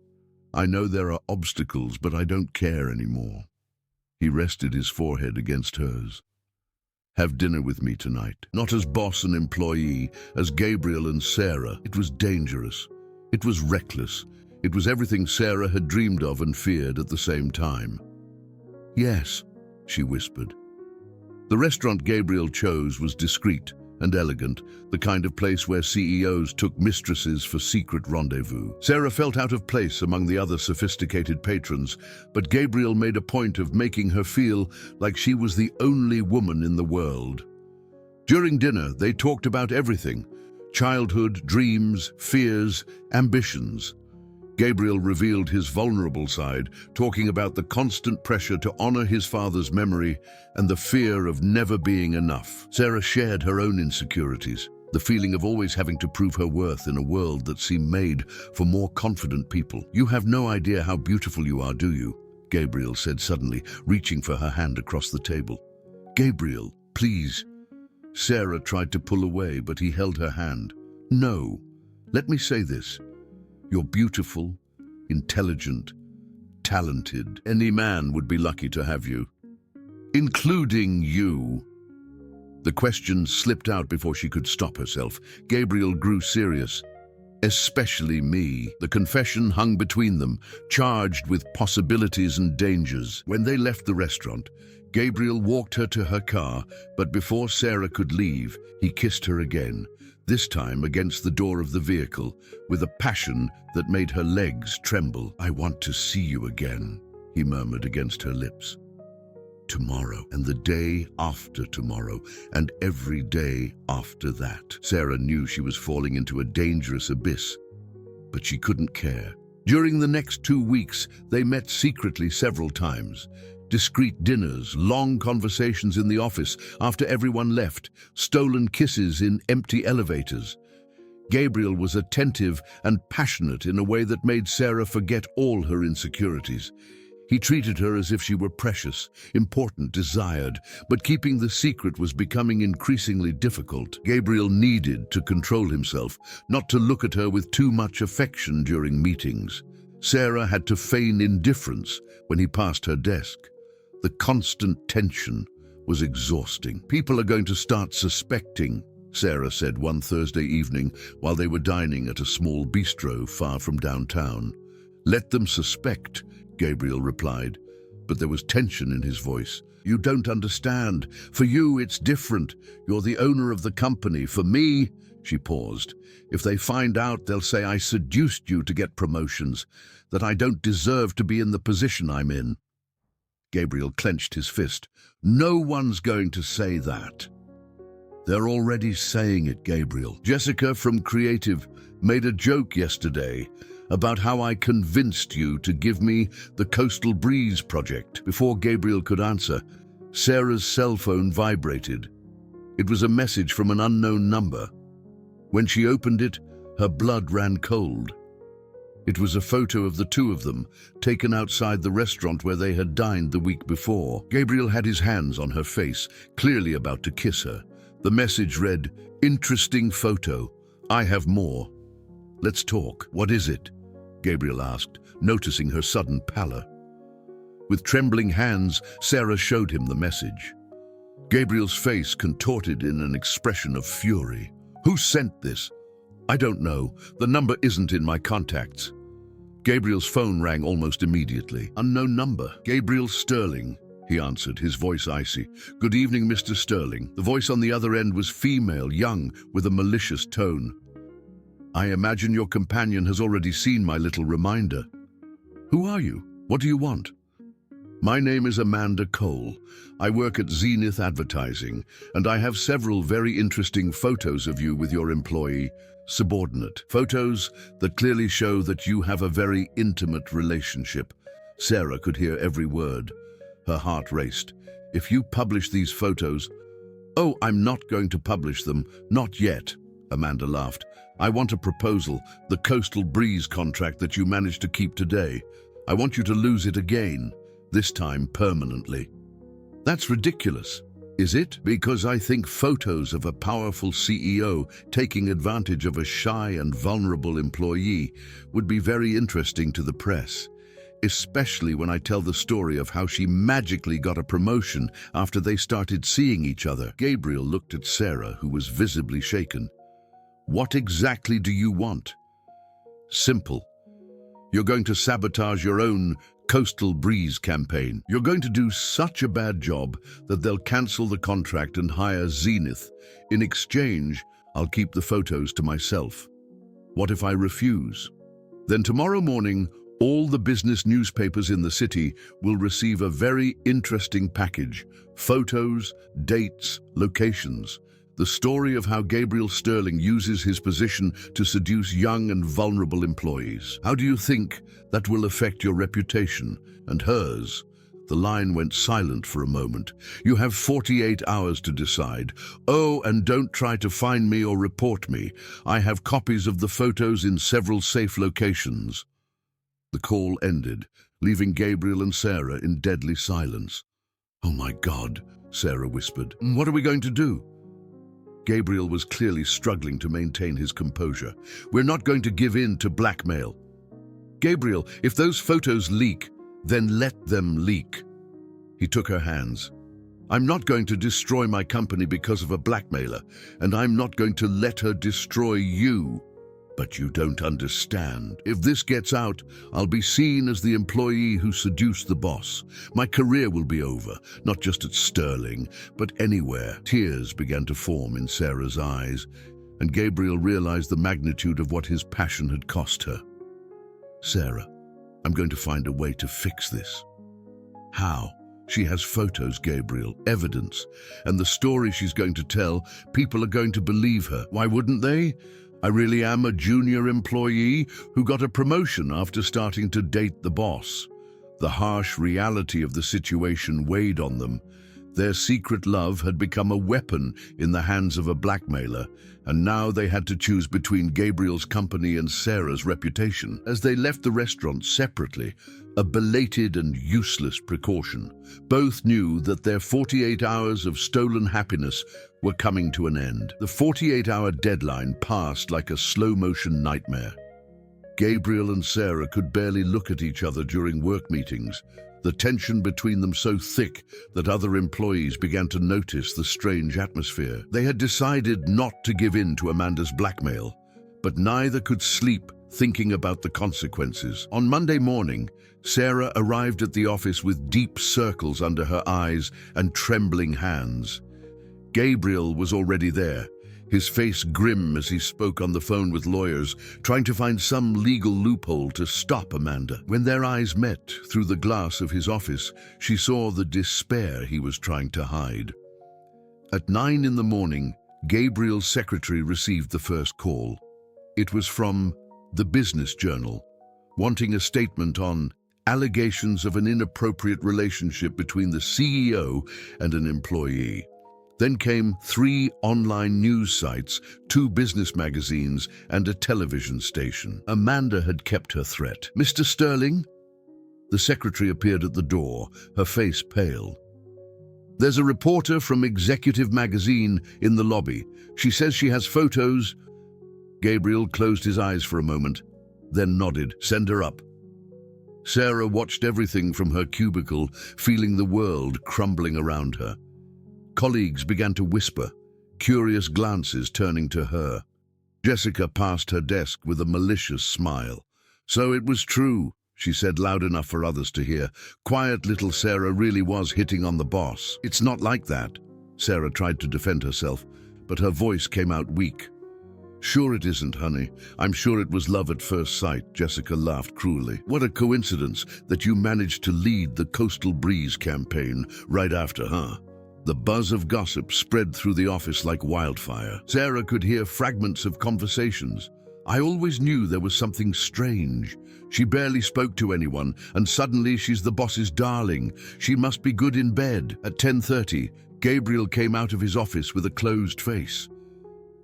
I know there are obstacles, but I don't care anymore. He rested his forehead against hers. Have dinner with me tonight. Not as boss and employee, as Gabriel and Sarah. It was dangerous. It was reckless. It was everything Sarah had dreamed of and feared at the same time. Yes, she whispered. The restaurant Gabriel chose was discreet and elegant, the kind of place where CEOs took mistresses for secret rendezvous. Sarah felt out of place among the other sophisticated patrons, but Gabriel made a point of making her feel like she was the only woman in the world. During dinner, they talked about everything: childhood, dreams, fears, ambitions. Gabriel revealed his vulnerable side, talking about the constant pressure to honor his father's memory and the fear of never being enough. Sarah shared her own insecurities, the feeling of always having to prove her worth in a world that seemed made for more confident people. "You have no idea how beautiful you are, do you?" Gabriel said suddenly, reaching for her hand across the table. "Gabriel, please." Sarah tried to pull away, but he held her hand. "No, let me say this. You're beautiful, intelligent, talented. Any man would be lucky to have you. Including you." The question slipped out before she could stop herself. Gabriel grew serious. "Especially me." The confession hung between them, charged with possibilities and dangers. When they left the restaurant, Gabriel walked her to her car, but before Sarah could leave, he kissed her again, this time against the door of the vehicle, with a passion that made her legs tremble. "I want to see you again," he murmured against her lips. "Tomorrow, and the day after tomorrow, and every day after that." Sarah knew she was falling into a dangerous abyss, but she couldn't care. During the next 2 weeks, they met secretly several times. Discreet dinners, long conversations in the office after everyone left, stolen kisses in empty elevators. Gabriel was attentive and passionate in a way that made Sarah forget all her insecurities. He treated her as if she were precious, important, desired, but keeping the secret was becoming increasingly difficult. Gabriel needed to control himself, not to look at her with too much affection during meetings. Sarah had to feign indifference when he passed her desk. The constant tension was exhausting. "People are going to start suspecting," Sarah said one Thursday evening while they were dining at a small bistro far from downtown. "Let them suspect," Gabriel replied, but there was tension in his voice. "You don't understand. For you, it's different. You're the owner of the company. For me," she paused, "if they find out, they'll say I seduced you to get promotions, that I don't deserve to be in the position I'm in." Gabriel clenched his fist. "No one's going to say that." "They're already saying it, Gabriel. Jessica from Creative made a joke yesterday about how I convinced you to give me the Coastal Breeze project." Before Gabriel could answer, Sarah's cell phone vibrated. It was a message from an unknown number. When she opened it, her blood ran cold. It was a photo of the two of them, taken outside the restaurant where they had dined the week before. Gabriel had his hands on her face, clearly about to kiss her. The message read, "Interesting photo. I have more. Let's talk." "What is it?" Gabriel asked, noticing her sudden pallor. With trembling hands, Sarah showed him the message. Gabriel's face contorted in an expression of fury. "Who sent this?" "I don't know. The number isn't in my contacts." Gabriel's phone rang almost immediately. "Unknown number." "Gabriel Sterling," he answered, his voice icy. "Good evening, Mr. Sterling." The voice on the other end was female, young, with a malicious tone. "I imagine your companion has already seen my little reminder." "Who are you? What do you want?" "My name is Amanda Cole. I work at Zenith Advertising, and I have several very interesting photos of you with your employee, subordinate. Photos that clearly show that you have a very intimate relationship." Sarah could hear every word. Her heart raced. "If you publish these photos—" "Oh, I'm not going to publish them. Not yet," Amanda laughed. "I want a proposal, the Coastal Breeze contract that you managed to keep today. I want you to lose it again, this time permanently." "That's ridiculous." "Is it? Because I think photos of a powerful CEO taking advantage of a shy and vulnerable employee would be very interesting to the press. especially when I tell the story of how she magically got a promotion after they started seeing each other." Gabriel looked at Sarah, who was visibly shaken. "What exactly do you want?" "Simple. You're going to sabotage your own Coastal Breeze campaign. You're going to do such a bad job that they'll cancel the contract and hire Zenith. In exchange, I'll keep the photos to myself. What if I refuse? Then tomorrow morning, all the business newspapers in the city will receive a very interesting package: photos, dates, locations. The story of how Gabriel Sterling uses his position to seduce young and vulnerable employees. How do you think that will affect your reputation and hers?" The line went silent for a moment. "You have 48 hours to decide. Oh, and don't try to find me or report me. I have copies of the photos in several safe locations." The call ended, leaving Gabriel and Sarah in deadly silence. "Oh my God," Sarah whispered. "What are we going to do?" Gabriel was clearly struggling to maintain his composure. "We're not going to give in to blackmail." "Gabriel, if those photos leak, then let them leak." He took her hands. "I'm not going to destroy my company because of a blackmailer, and I'm not going to let her destroy you. But you don't understand. If this gets out, I'll be seen as the employee who seduced the boss. My career will be over, not just at Sterling, but anywhere." Tears began to form in Sarah's eyes, and Gabriel realized the magnitude of what his passion had cost her. "Sarah, I'm going to find a way to fix this." "How?" "She has photos, Gabriel, evidence, and the story she's going to tell, people are going to believe her. Why wouldn't they? I really am a junior employee who got a promotion after starting to date the boss." The harsh reality of the situation weighed on them. Their secret love had become a weapon in the hands of a blackmailer, and now they had to choose between Gabriel's company and Sarah's reputation. As they left the restaurant separately, a belated and useless precaution, both knew that their 48 hours of stolen happiness were coming to an end. The 48-hour deadline passed like a slow-motion nightmare. Gabriel and Sarah could barely look at each other during work meetings, the tension between them so thick that other employees began to notice the strange atmosphere. They had decided not to give in to Amanda's blackmail, but neither could sleep thinking about the consequences. On Monday morning, Sarah arrived at the office with deep circles under her eyes and trembling hands. Gabriel was already there, his face grim as he spoke on the phone with lawyers, trying to find some legal loophole to stop Amanda. When their eyes met through the glass of his office, she saw the despair he was trying to hide. At 9 in the morning, Gabriel's secretary received the first call. It was from the Business Journal, wanting a statement on allegations of an inappropriate relationship between the CEO and an employee. Then came 3 online news sites, 2 business magazines, and a television station. Amanda had kept her threat. "Mr. Sterling?" The secretary appeared at the door, her face pale. "There's a reporter from Executive Magazine in the lobby. She says she has photos." Gabriel closed his eyes for a moment, then nodded. "Send her up." Sarah watched everything from her cubicle, feeling the world crumbling around her. Colleagues began to whisper, curious glances turning to her. Jessica passed her desk with a malicious smile. "So it was true," she said loud enough for others to hear. "Quiet little Sarah really was hitting on the boss." "It's not like that." Sarah tried to defend herself, but her voice came out weak. "Sure it isn't, honey. I'm sure it was love at first sight," Jessica laughed cruelly. "What a coincidence that you managed to lead the Coastal Breeze campaign right after, huh?" The buzz of gossip spread through the office like wildfire. Sarah could hear fragments of conversations. "I always knew there was something strange. She barely spoke to anyone, and suddenly she's the boss's darling. She must be good in bed." At 10:30, Gabriel came out of his office with a closed face.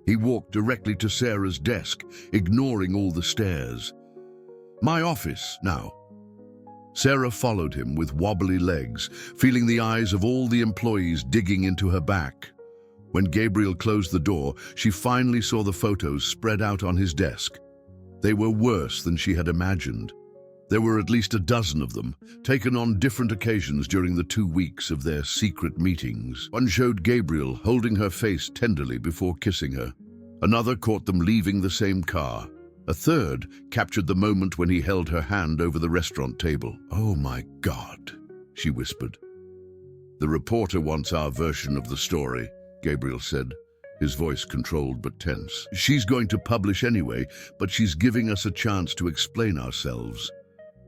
He walked directly to Sarah's desk, ignoring all the stares. "My office, now." Sarah followed him with wobbly legs, feeling the eyes of all the employees digging into her back. When Gabriel closed the door, she finally saw the photos spread out on his desk. They were worse than she had imagined. There were at least a dozen of them, taken on different occasions during the 2 weeks of their secret meetings. One showed Gabriel holding her face tenderly before kissing her. Another caught them leaving the same car. A third captured the moment when he held her hand over the restaurant table. "Oh my God," she whispered. "The reporter wants our version of the story," Gabriel said, his voice controlled but tense. "She's going to publish anyway, but she's giving us a chance to explain ourselves."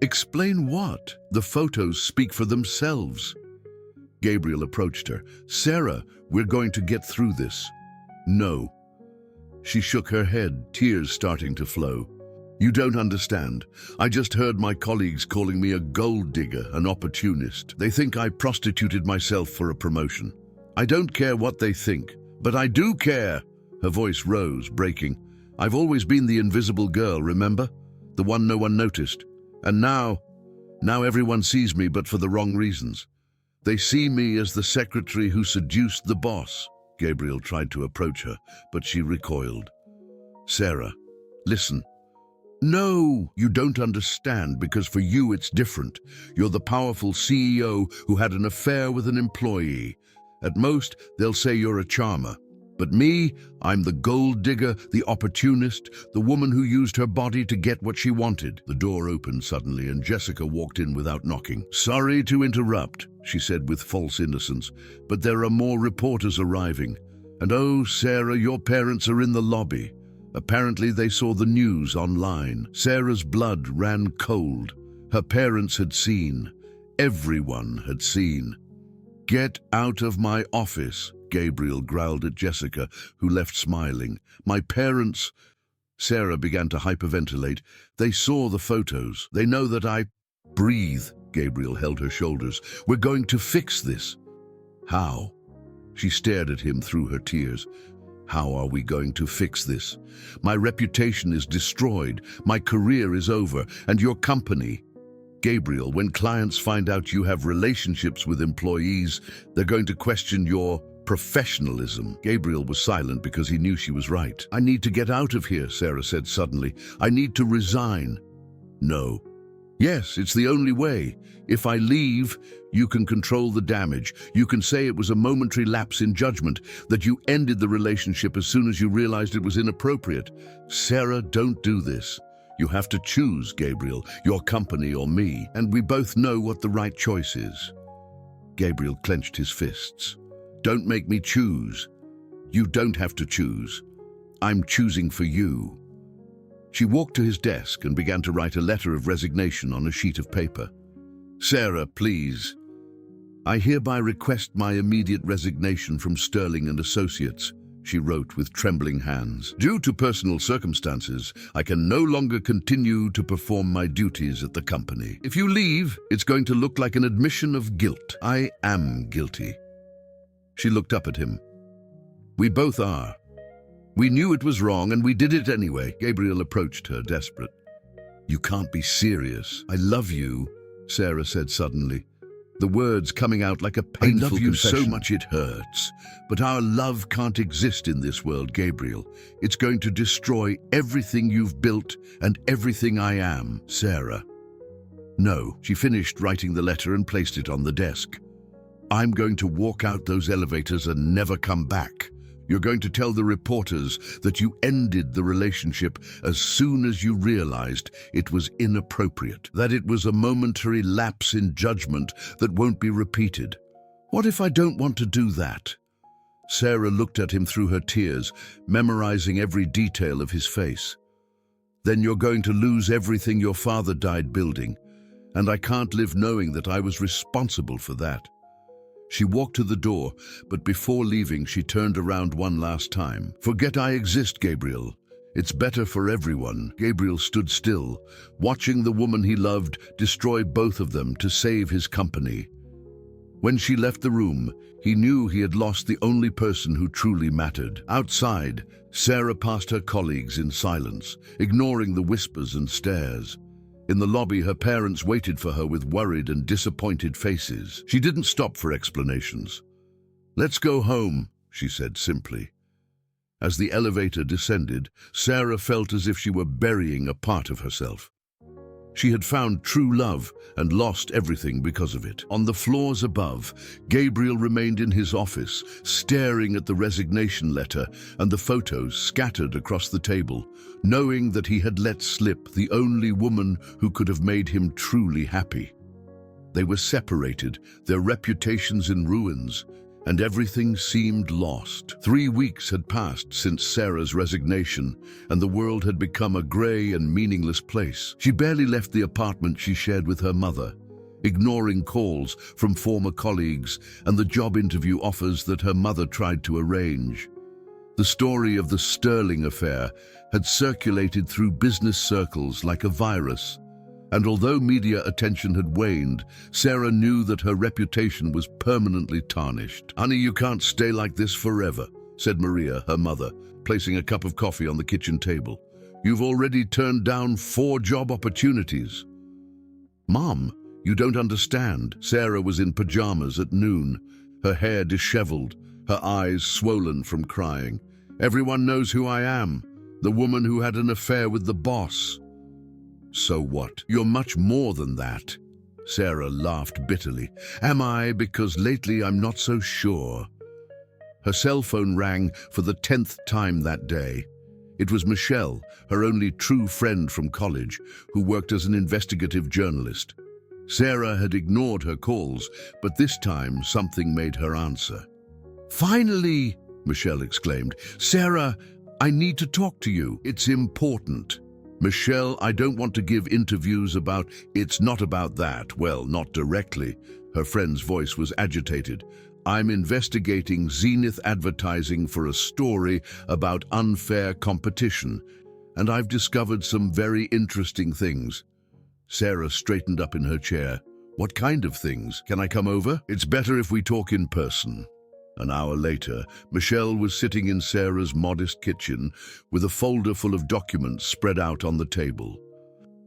"Explain what? The photos speak for themselves." Gabriel approached her. "Sarah, we're going to get through this." "No." She shook her head, tears starting to flow. "You don't understand. I just heard my colleagues calling me a gold digger, an opportunist. They think I prostituted myself for a promotion. I don't care what they think, but I do care." Her voice rose, breaking. "I've always been the invisible girl, remember? The one no one noticed. And now everyone sees me, but for the wrong reasons. They see me as the secretary who seduced the boss." Gabriel tried to approach her, but she recoiled. "Sarah, listen. No, you don't understand, because for you it's different. You're the powerful CEO who had an affair with an employee. At most, they'll say you're a charmer. But me, I'm the gold digger, the opportunist, the woman who used her body to get what she wanted." The door opened suddenly and Jessica walked in without knocking. "Sorry to interrupt," she said with false innocence, "but there are more reporters arriving. And oh, Sarah, your parents are in the lobby. Apparently they saw the news online." Sarah's blood ran cold. Her parents had seen. Everyone had seen. "Get out of my office," Gabriel growled at Jessica, who left smiling. "My parents—" Sarah began to hyperventilate. "They saw the photos. They know that I—" "Breathe," Gabriel held her shoulders. "We're going to fix this." "How?" She stared at him through her tears. "How are we going to fix this? My reputation is destroyed, my career is over, and your company—" "Gabriel, when clients find out you have relationships with employees, they're going to question your professionalism." Gabriel was silent because he knew she was right. "I need to get out of here," Sarah said suddenly. "I need to resign." "No." "Yes, it's the only way. If I leave, you can control the damage. You can say it was a momentary lapse in judgment, that you ended the relationship as soon as you realized it was inappropriate." "Sarah, don't do this. You have to choose, Gabriel, your company or me, and we both know what the right choice is." Gabriel clenched his fists. "Don't make me choose. You don't have to choose. I'm choosing for you." She walked to his desk and began to write a letter of resignation on a sheet of paper. "Sarah, please. I hereby request my immediate resignation from Sterling and Associates," she wrote with trembling hands. "Due to personal circumstances, I can no longer continue to perform my duties at the company. If you leave, it's going to look like an admission of guilt. I am guilty." She looked up at him. "We both are. We knew it was wrong and we did it anyway." Gabriel approached her, desperate. "You can't be serious." "I love you," Sarah said suddenly, the words coming out like a painful confession. "I love you so much it hurts. But our love can't exist in this world, Gabriel. It's going to destroy everything you've built and everything I am." "Sarah." "No." She finished writing the letter and placed it on the desk. "I'm going to walk out those elevators and never come back. You're going to tell the reporters that you ended the relationship as soon as you realized it was inappropriate, that it was a momentary lapse in judgment that won't be repeated." "What if I don't want to do that?" Sarah looked at him through her tears, memorizing every detail of his face. "Then you're going to lose everything your father died building, and I can't live knowing that I was responsible for that." She walked to the door, but before leaving, she turned around one last time. "Forget I exist, Gabriel. It's better for everyone." Gabriel stood still, watching the woman he loved destroy both of them to save his company. When she left the room, he knew he had lost the only person who truly mattered. Outside, Sarah passed her colleagues in silence, ignoring the whispers and stares. In the lobby, her parents waited for her with worried and disappointed faces. She didn't stop for explanations. "Let's go home," she said simply. As the elevator descended, Sarah felt as if she were burying a part of herself. She had found true love and lost everything because of it. On the floors above, Gabriel remained in his office, staring at the resignation letter and the photos scattered across the table, knowing that he had let slip the only woman who could have made him truly happy. They were separated, their reputations in ruins, and everything seemed lost. 3 weeks had passed since Sarah's resignation, and the world had become a grey and meaningless place. She barely left the apartment she shared with her mother, ignoring calls from former colleagues and the job interview offers that her mother tried to arrange. The story of the Sterling affair had circulated through business circles like a virus, and although media attention had waned, Sarah knew that her reputation was permanently tarnished. "Honey, you can't stay like this forever," said Maria, her mother, placing a cup of coffee on the kitchen table. "You've already turned down 4 job opportunities." "Mom, you don't understand." Sarah was in pajamas at noon, her hair disheveled, her eyes swollen from crying. "Everyone knows who I am, the woman who had an affair with the boss." "So what? You're much more than that." Sarah laughed bitterly. "Am I? Because lately I'm not so sure." Her cell phone rang for the 10th time that day. It was Michelle, her only true friend from college, who worked as an investigative journalist. Sarah had ignored her calls, but this time something made her answer. "Finally!" Michelle exclaimed. "Sarah, I need to talk to you. It's important." "Michelle, I don't want to give interviews about it's not about that." "Well, not directly." Her friend's voice was agitated. "I'm investigating Zenith Advertising for a story about unfair competition, and I've discovered some very interesting things." Sarah straightened up in her chair. "What kind of things? Can I come over?" "It's better if we talk in person." An hour later, Michelle was sitting in Sarah's modest kitchen with a folder full of documents spread out on the table.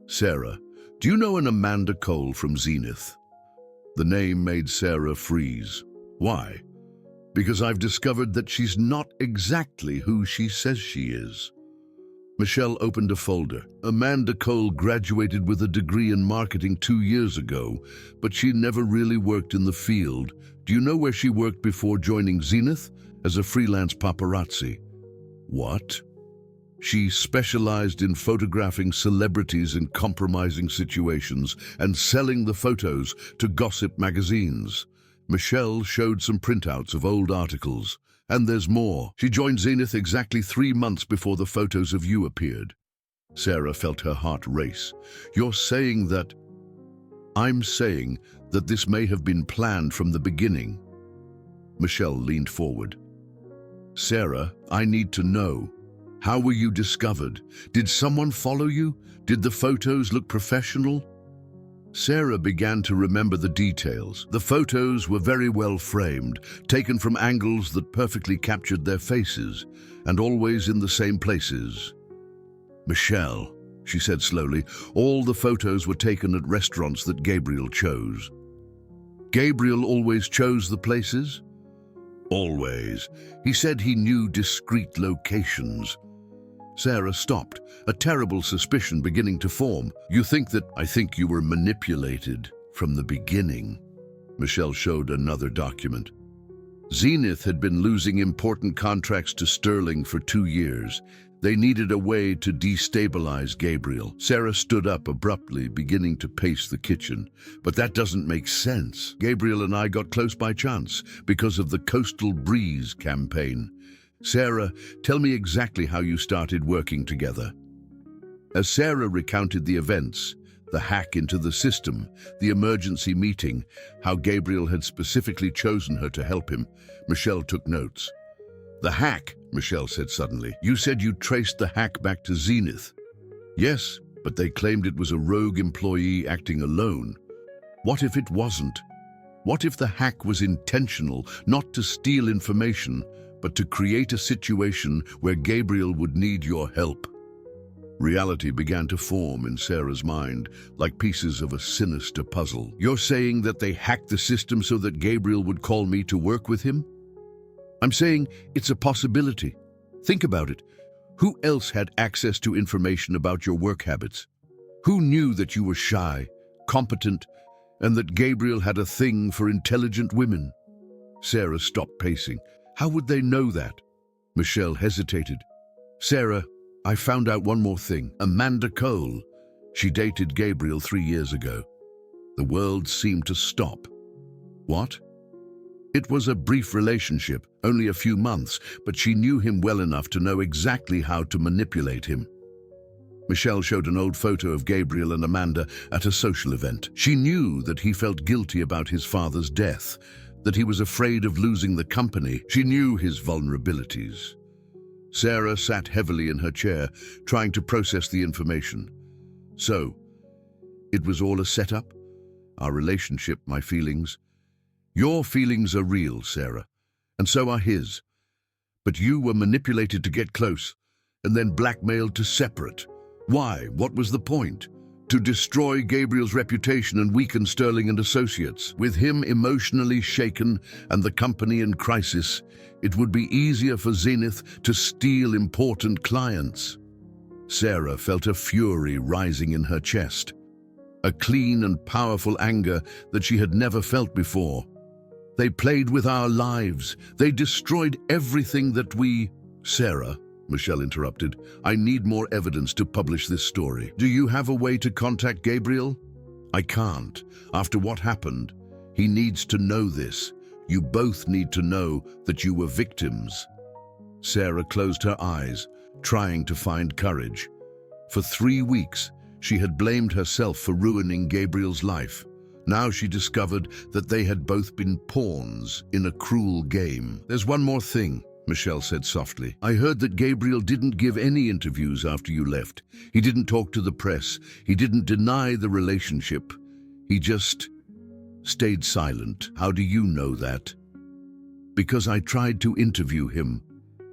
"Sarah, do you know an Amanda Cole from Zenith?" The name made Sarah freeze. "Why?" "Because I've discovered that she's not exactly who she says she is." Michelle opened a folder. "Amanda Cole graduated with a degree in marketing 2 years ago, but she never really worked in the field. Do you know where she worked before joining Zenith? As a freelance paparazzi." "What?" "She specialized in photographing celebrities in compromising situations and selling the photos to gossip magazines." Michelle showed some printouts of old articles. "And there's more. She joined Zenith exactly 3 months before the photos of you appeared." Sarah felt her heart race. "You're saying that—" "I'm saying that this may have been planned from the beginning." Michelle leaned forward. "Sarah, I need to know. How were you discovered? Did someone follow you? Did the photos look professional?" Sarah began to remember the details. The photos were very well framed, taken from angles that perfectly captured their faces, and always in the same places. "Michelle," she said slowly, "all the photos were taken at restaurants that Gabriel chose." "Gabriel always chose the places?" "Always. He said he knew discreet locations." Sarah stopped, a terrible suspicion beginning to form. "You think that—" "I think you were manipulated from the beginning." Michelle showed another document. Zenith had been losing important contracts to Sterling for 2 years. They needed a way to destabilize Gabriel. Sarah stood up abruptly, beginning to pace the kitchen. "But that doesn't make sense. Gabriel and I got close by chance because of the Coastal Breeze campaign." "Sarah, tell me exactly how you started working together." As Sarah recounted the events, the hack into the system, the emergency meeting, how Gabriel had specifically chosen her to help him, Michelle took notes. "The hack," Michelle said suddenly. "You said you traced the hack back to Zenith." "Yes, but they claimed it was a rogue employee acting alone." "What if it wasn't? What if the hack was intentional, not to steal information, but to create a situation where Gabriel would need your help?" Reality began to form in Sarah's mind, like pieces of a sinister puzzle. "You're saying that they hacked the system so that Gabriel would call me to work with him?" "I'm saying it's a possibility. Think about it. Who else had access to information about your work habits?" Who knew that you were shy, competent, and that Gabriel had a thing for intelligent women? Sarah stopped pacing. How would they know that? Michelle hesitated. Sarah, I found out one more thing. Amanda Cole. She dated Gabriel 3 years ago. The world seemed to stop. What? It was a brief relationship, only a few months, but she knew him well enough to know exactly how to manipulate him. Michelle showed an old photo of Gabriel and Amanda at a social event. She knew that he felt guilty about his father's death, that he was afraid of losing the company. She knew his vulnerabilities. Sarah sat heavily in her chair, trying to process the information. So, it was all a setup? Our relationship, my feelings. Your feelings are real, Sarah, and so are his. But you were manipulated to get close, and then blackmailed to separate. Why? What was the point? To destroy Gabriel's reputation and weaken Sterling and Associates. With him emotionally shaken and the company in crisis, it would be easier for Zenith to steal important clients. Sarah felt a fury rising in her chest, a clean and powerful anger that she had never felt before. They played with our lives. They destroyed everything that we... Sarah, Michelle interrupted, I need more evidence to publish this story. Do you have a way to contact Gabriel? I can't. After what happened, he needs to know this. You both need to know that you were victims. Sarah closed her eyes, trying to find courage. For 3 weeks, she had blamed herself for ruining Gabriel's life. Now she discovered that they had both been pawns in a cruel game. There's one more thing, Michelle said softly. I heard that Gabriel didn't give any interviews after you left. He didn't talk to the press. He didn't deny the relationship. He just stayed silent. How do you know that? Because I tried to interview him.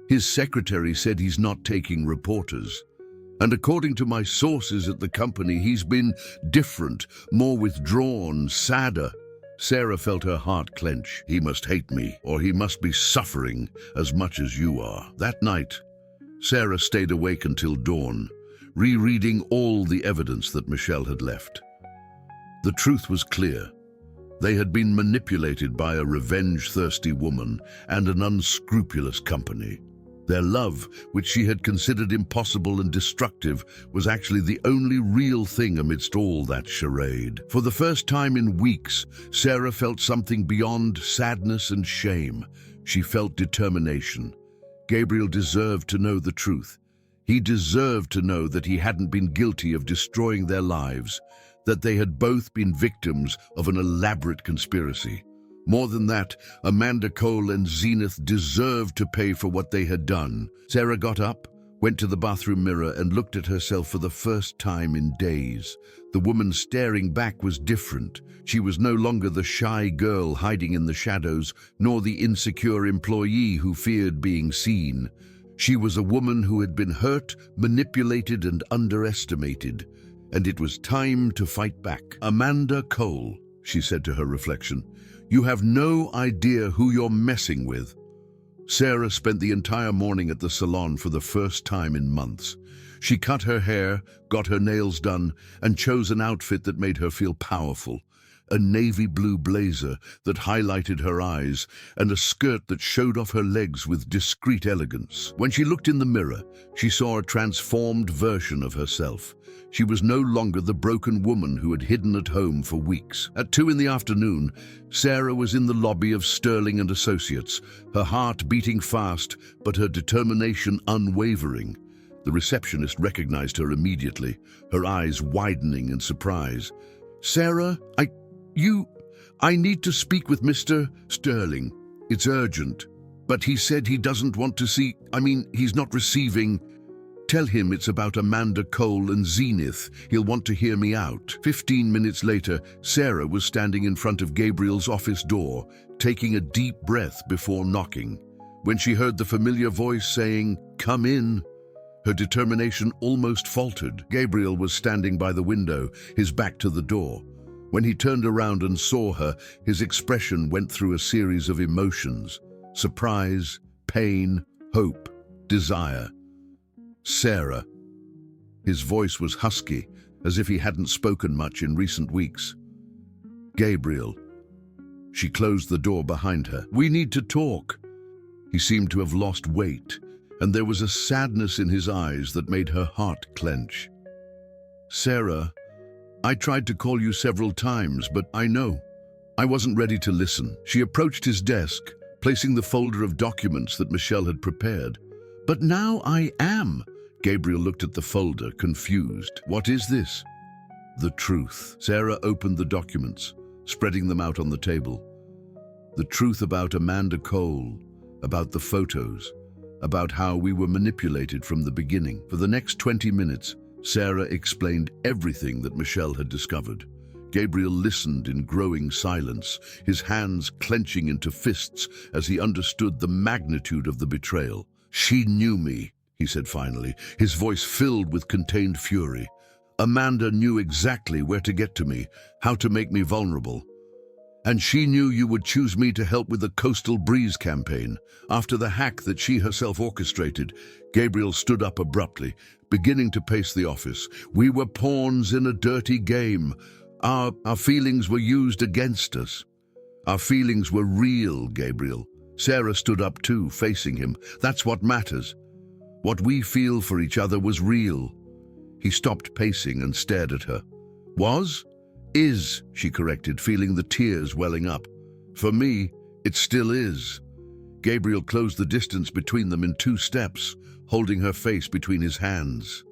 His secretary said he's not taking reporters. And according to my sources at the company, he's been different, more withdrawn, sadder. Sarah felt her heart clench. He must hate me, or he must be suffering as much as you are. That night, Sarah stayed awake until dawn, rereading all the evidence that Michelle had left. The truth was clear. They had been manipulated by a revenge-thirsty woman and an unscrupulous company. Their love, which she had considered impossible and destructive, was actually the only real thing amidst all that charade. For the first time in weeks, Sarah felt something beyond sadness and shame. She felt determination. Gabriel deserved to know the truth. He deserved to know that he hadn't been guilty of destroying their lives, that they had both been victims of an elaborate conspiracy. More than that, Amanda Cole and Zenith deserved to pay for what they had done. Sarah got up, went to the bathroom mirror and looked at herself for the first time in days. The woman staring back was different. She was no longer the shy girl hiding in the shadows, nor the insecure employee who feared being seen. She was a woman who had been hurt, manipulated, and underestimated. And it was time to fight back. Amanda Cole, she said to her reflection, you have no idea who you're messing with. Sarah spent the entire morning at the salon for the first time in months. She cut her hair, got her nails done, and chose an outfit that made her feel powerful. A navy blue blazer that highlighted her eyes, and a skirt that showed off her legs with discreet elegance. When she looked in the mirror, she saw a transformed version of herself. She was no longer the broken woman who had hidden at home for weeks. At 2 in the afternoon, Sarah was in the lobby of Sterling and Associates, her heart beating fast, but her determination unwavering. The receptionist recognized her immediately, her eyes widening in surprise. Sarah, I need to speak with Mr. Sterling. It's urgent. But he said he doesn't want to see, he's not receiving. Tell him it's about Amanda Cole and Zenith. He'll want to hear me out. 15 minutes later, Sarah was standing in front of Gabriel's office door, taking a deep breath before knocking. When she heard the familiar voice saying, "Come in," her determination almost faltered. Gabriel was standing by the window, his back to the door. When he turned around and saw her, his expression went through a series of emotions: surprise, pain, hope, desire. Sarah. His voice was husky, as if he hadn't spoken much in recent weeks. "Gabriel." She closed the door behind her. "We need to talk." He seemed to have lost weight, and there was a sadness in his eyes that made her heart clench. "Sarah, I tried to call you several times, but I know I wasn't ready to listen." She approached his desk, placing the folder of documents that Michelle had prepared. "But now I am." Gabriel looked at the folder, confused. "What is this?" "The truth." Sarah opened the documents, spreading them out on the table. "The truth about Amanda Cole, about the photos, about how we were manipulated from the beginning." For the next 20 minutes, Sarah explained everything that Michelle had discovered. Gabriel listened in growing silence, his hands clenching into fists as he understood the magnitude of the betrayal. "She knew me," he said finally, his voice filled with contained fury. "Amanda knew exactly where to get to me, how to make me vulnerable. And she knew you would choose me to help with the Coastal Breeze campaign. After the hack that she herself orchestrated." Gabriel stood up abruptly, beginning to pace the office. "We were pawns in a dirty game. Our feelings were used against us. Our feelings were real, Gabriel." Sarah stood up too, facing him. "That's what matters. What we feel for each other was real." He stopped pacing and stared at her. "Was? Is," she corrected, feeling the tears welling up. "For me, it still is." Gabriel closed the distance between them in 2 steps, holding her face between his hands.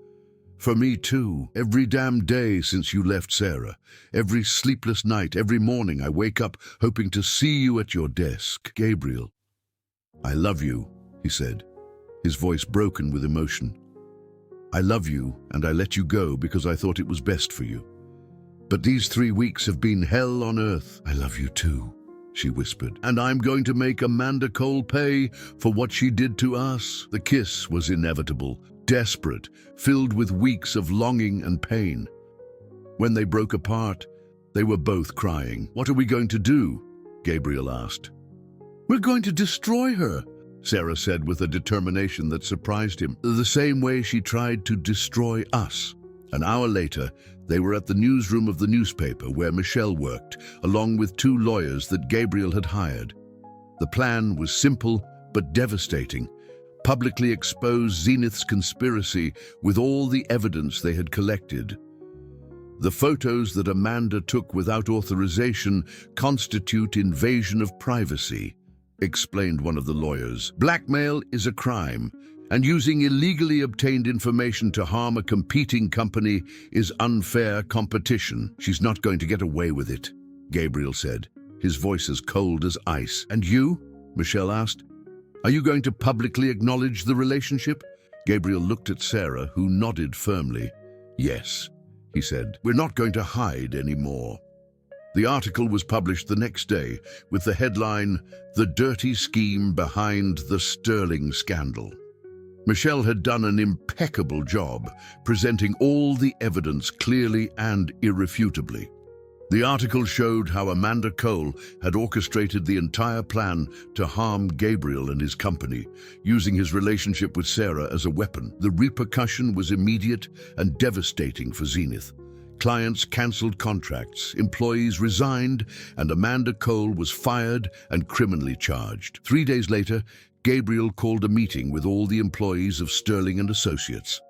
"For me too. Every damn day since you left, Sarah. Every sleepless night, every morning I wake up hoping to see you at your desk." "Gabriel, I love you," he said, his voice broken with emotion. "I love you, and I let you go because I thought it was best for you. But these 3 weeks have been hell on earth." "I love you too," she whispered. "And I'm going to make Amanda Cole pay for what she did to us." The kiss was inevitable, desperate, filled with weeks of longing and pain. When they broke apart, they were both crying. "What are we going to do?" Gabriel asked. "We're going to destroy her," Sarah said with a determination that surprised him. "The same way she tried to destroy us." An hour later, they were at the newsroom of the newspaper where Michelle worked, along with 2 lawyers that Gabriel had hired. The plan was simple but devastating. Publicly expose Zenith's conspiracy with all the evidence they had collected. "The photos that Amanda took without authorization constitute invasion of privacy," explained one of the lawyers. "Blackmail is a crime, and using illegally obtained information to harm a competing company is unfair competition." "She's not going to get away with it," Gabriel said, his voice as cold as ice. "And you?" Michelle asked. "Are you going to publicly acknowledge the relationship?" Gabriel looked at Sarah, who nodded firmly. "Yes," he said. "We're not going to hide anymore." The article was published the next day with the headline, "The Dirty Scheme Behind the Sterling Scandal." Michelle had done an impeccable job, presenting all the evidence clearly and irrefutably. The article showed how Amanda Cole had orchestrated the entire plan to harm Gabriel and his company, using his relationship with Sarah as a weapon. The repercussion was immediate and devastating for Zenith. Clients cancelled contracts, employees resigned, and Amanda Cole was fired and criminally charged. 3 days later, Gabriel called a meeting with all the employees of Sterling and Associates.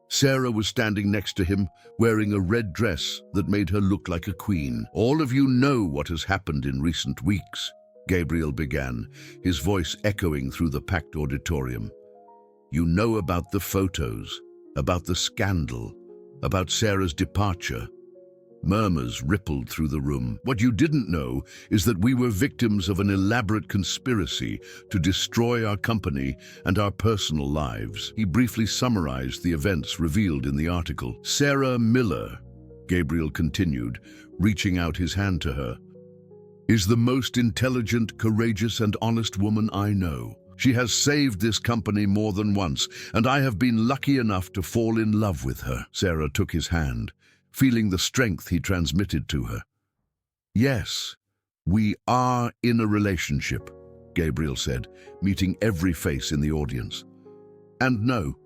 Sarah was standing next to him, wearing a red dress that made her look like a queen. "All of you know what has happened in recent weeks," Gabriel began, his voice echoing through the packed auditorium. "You know about the photos, about the scandal, about Sarah's departure." Murmurs rippled through the room. "What you didn't know is that we were victims of an elaborate conspiracy to destroy our company and our personal lives." He briefly summarized the events revealed in the article. "Sarah Miller," Gabriel continued, reaching out his hand to her, "is the most intelligent, courageous, and honest woman I know. She has saved this company more than once, and I have been lucky enough to fall in love with her." Sarah took his hand, feeling the strength he transmitted to her. "Yes, we are in a relationship," Gabriel said, meeting every face in the audience. "And no,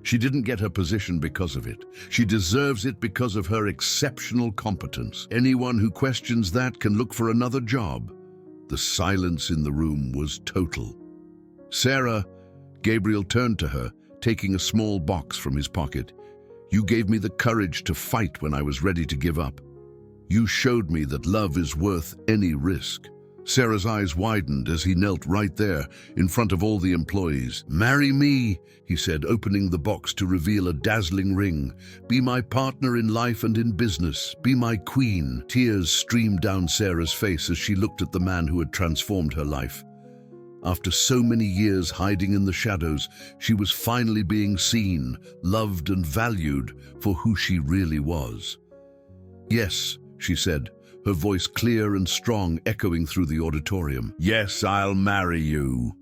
She didn't get her position because of it. She deserves it because of her exceptional competence. Anyone who questions that can look for another job. The silence in the room was total. Sarah, Gabriel turned to her, taking a small box from his pocket. You gave me the courage to fight when I was ready to give up. You showed me that love is worth any risk. Sarah's eyes widened as he knelt right there in front of all the employees. Marry me, he said, opening the box to reveal a dazzling ring. Be my partner in life and in business. Be my queen. Tears streamed down Sarah's face as she looked at the man who had transformed her life. After so many years hiding in the shadows, she was finally being seen, loved and valued for who she really was. Yes, she said, her voice clear and strong, echoing through the auditorium. Yes, I'll marry you.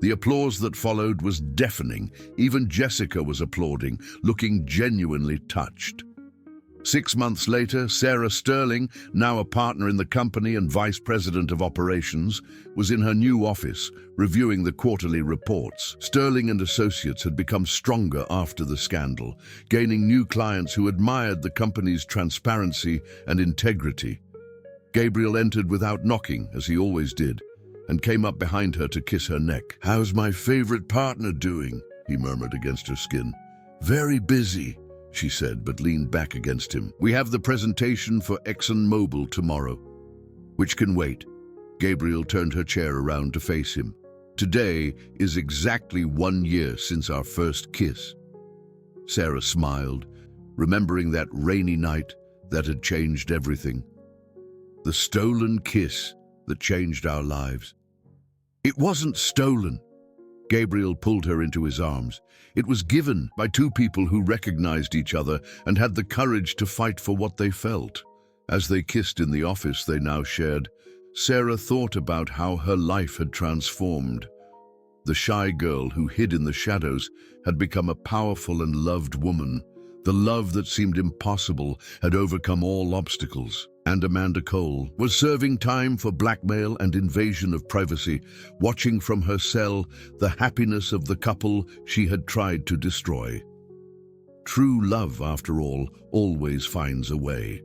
The applause that followed was deafening. Even Jessica was applauding, looking genuinely touched. 6 months later, Sarah Sterling, now a partner in the company and vice president of operations, was in her new office, reviewing the quarterly reports. Sterling and Associates had become stronger after the scandal, gaining new clients who admired the company's transparency and integrity. Gabriel entered without knocking, as he always did, and came up behind her to kiss her neck. How's my favorite partner doing? He murmured against her skin. Very busy, she said, but leaned back against him. We have the presentation for ExxonMobil tomorrow. Which can wait. Gabriel turned her chair around to face him. Today is exactly 1 year since our first kiss. Sarah smiled, remembering that rainy night that had changed everything. The stolen kiss that changed our lives. It wasn't stolen. Gabriel pulled her into his arms. It was given by two people who recognized each other and had the courage to fight for what they felt. As they kissed in the office they now shared, Sarah thought about how her life had transformed. The shy girl who hid in the shadows had become a powerful and loved woman. The love that seemed impossible had overcome all obstacles. And Amanda Cole was serving time for blackmail and invasion of privacy, watching from her cell the happiness of the couple she had tried to destroy. True love, after all, always finds a way.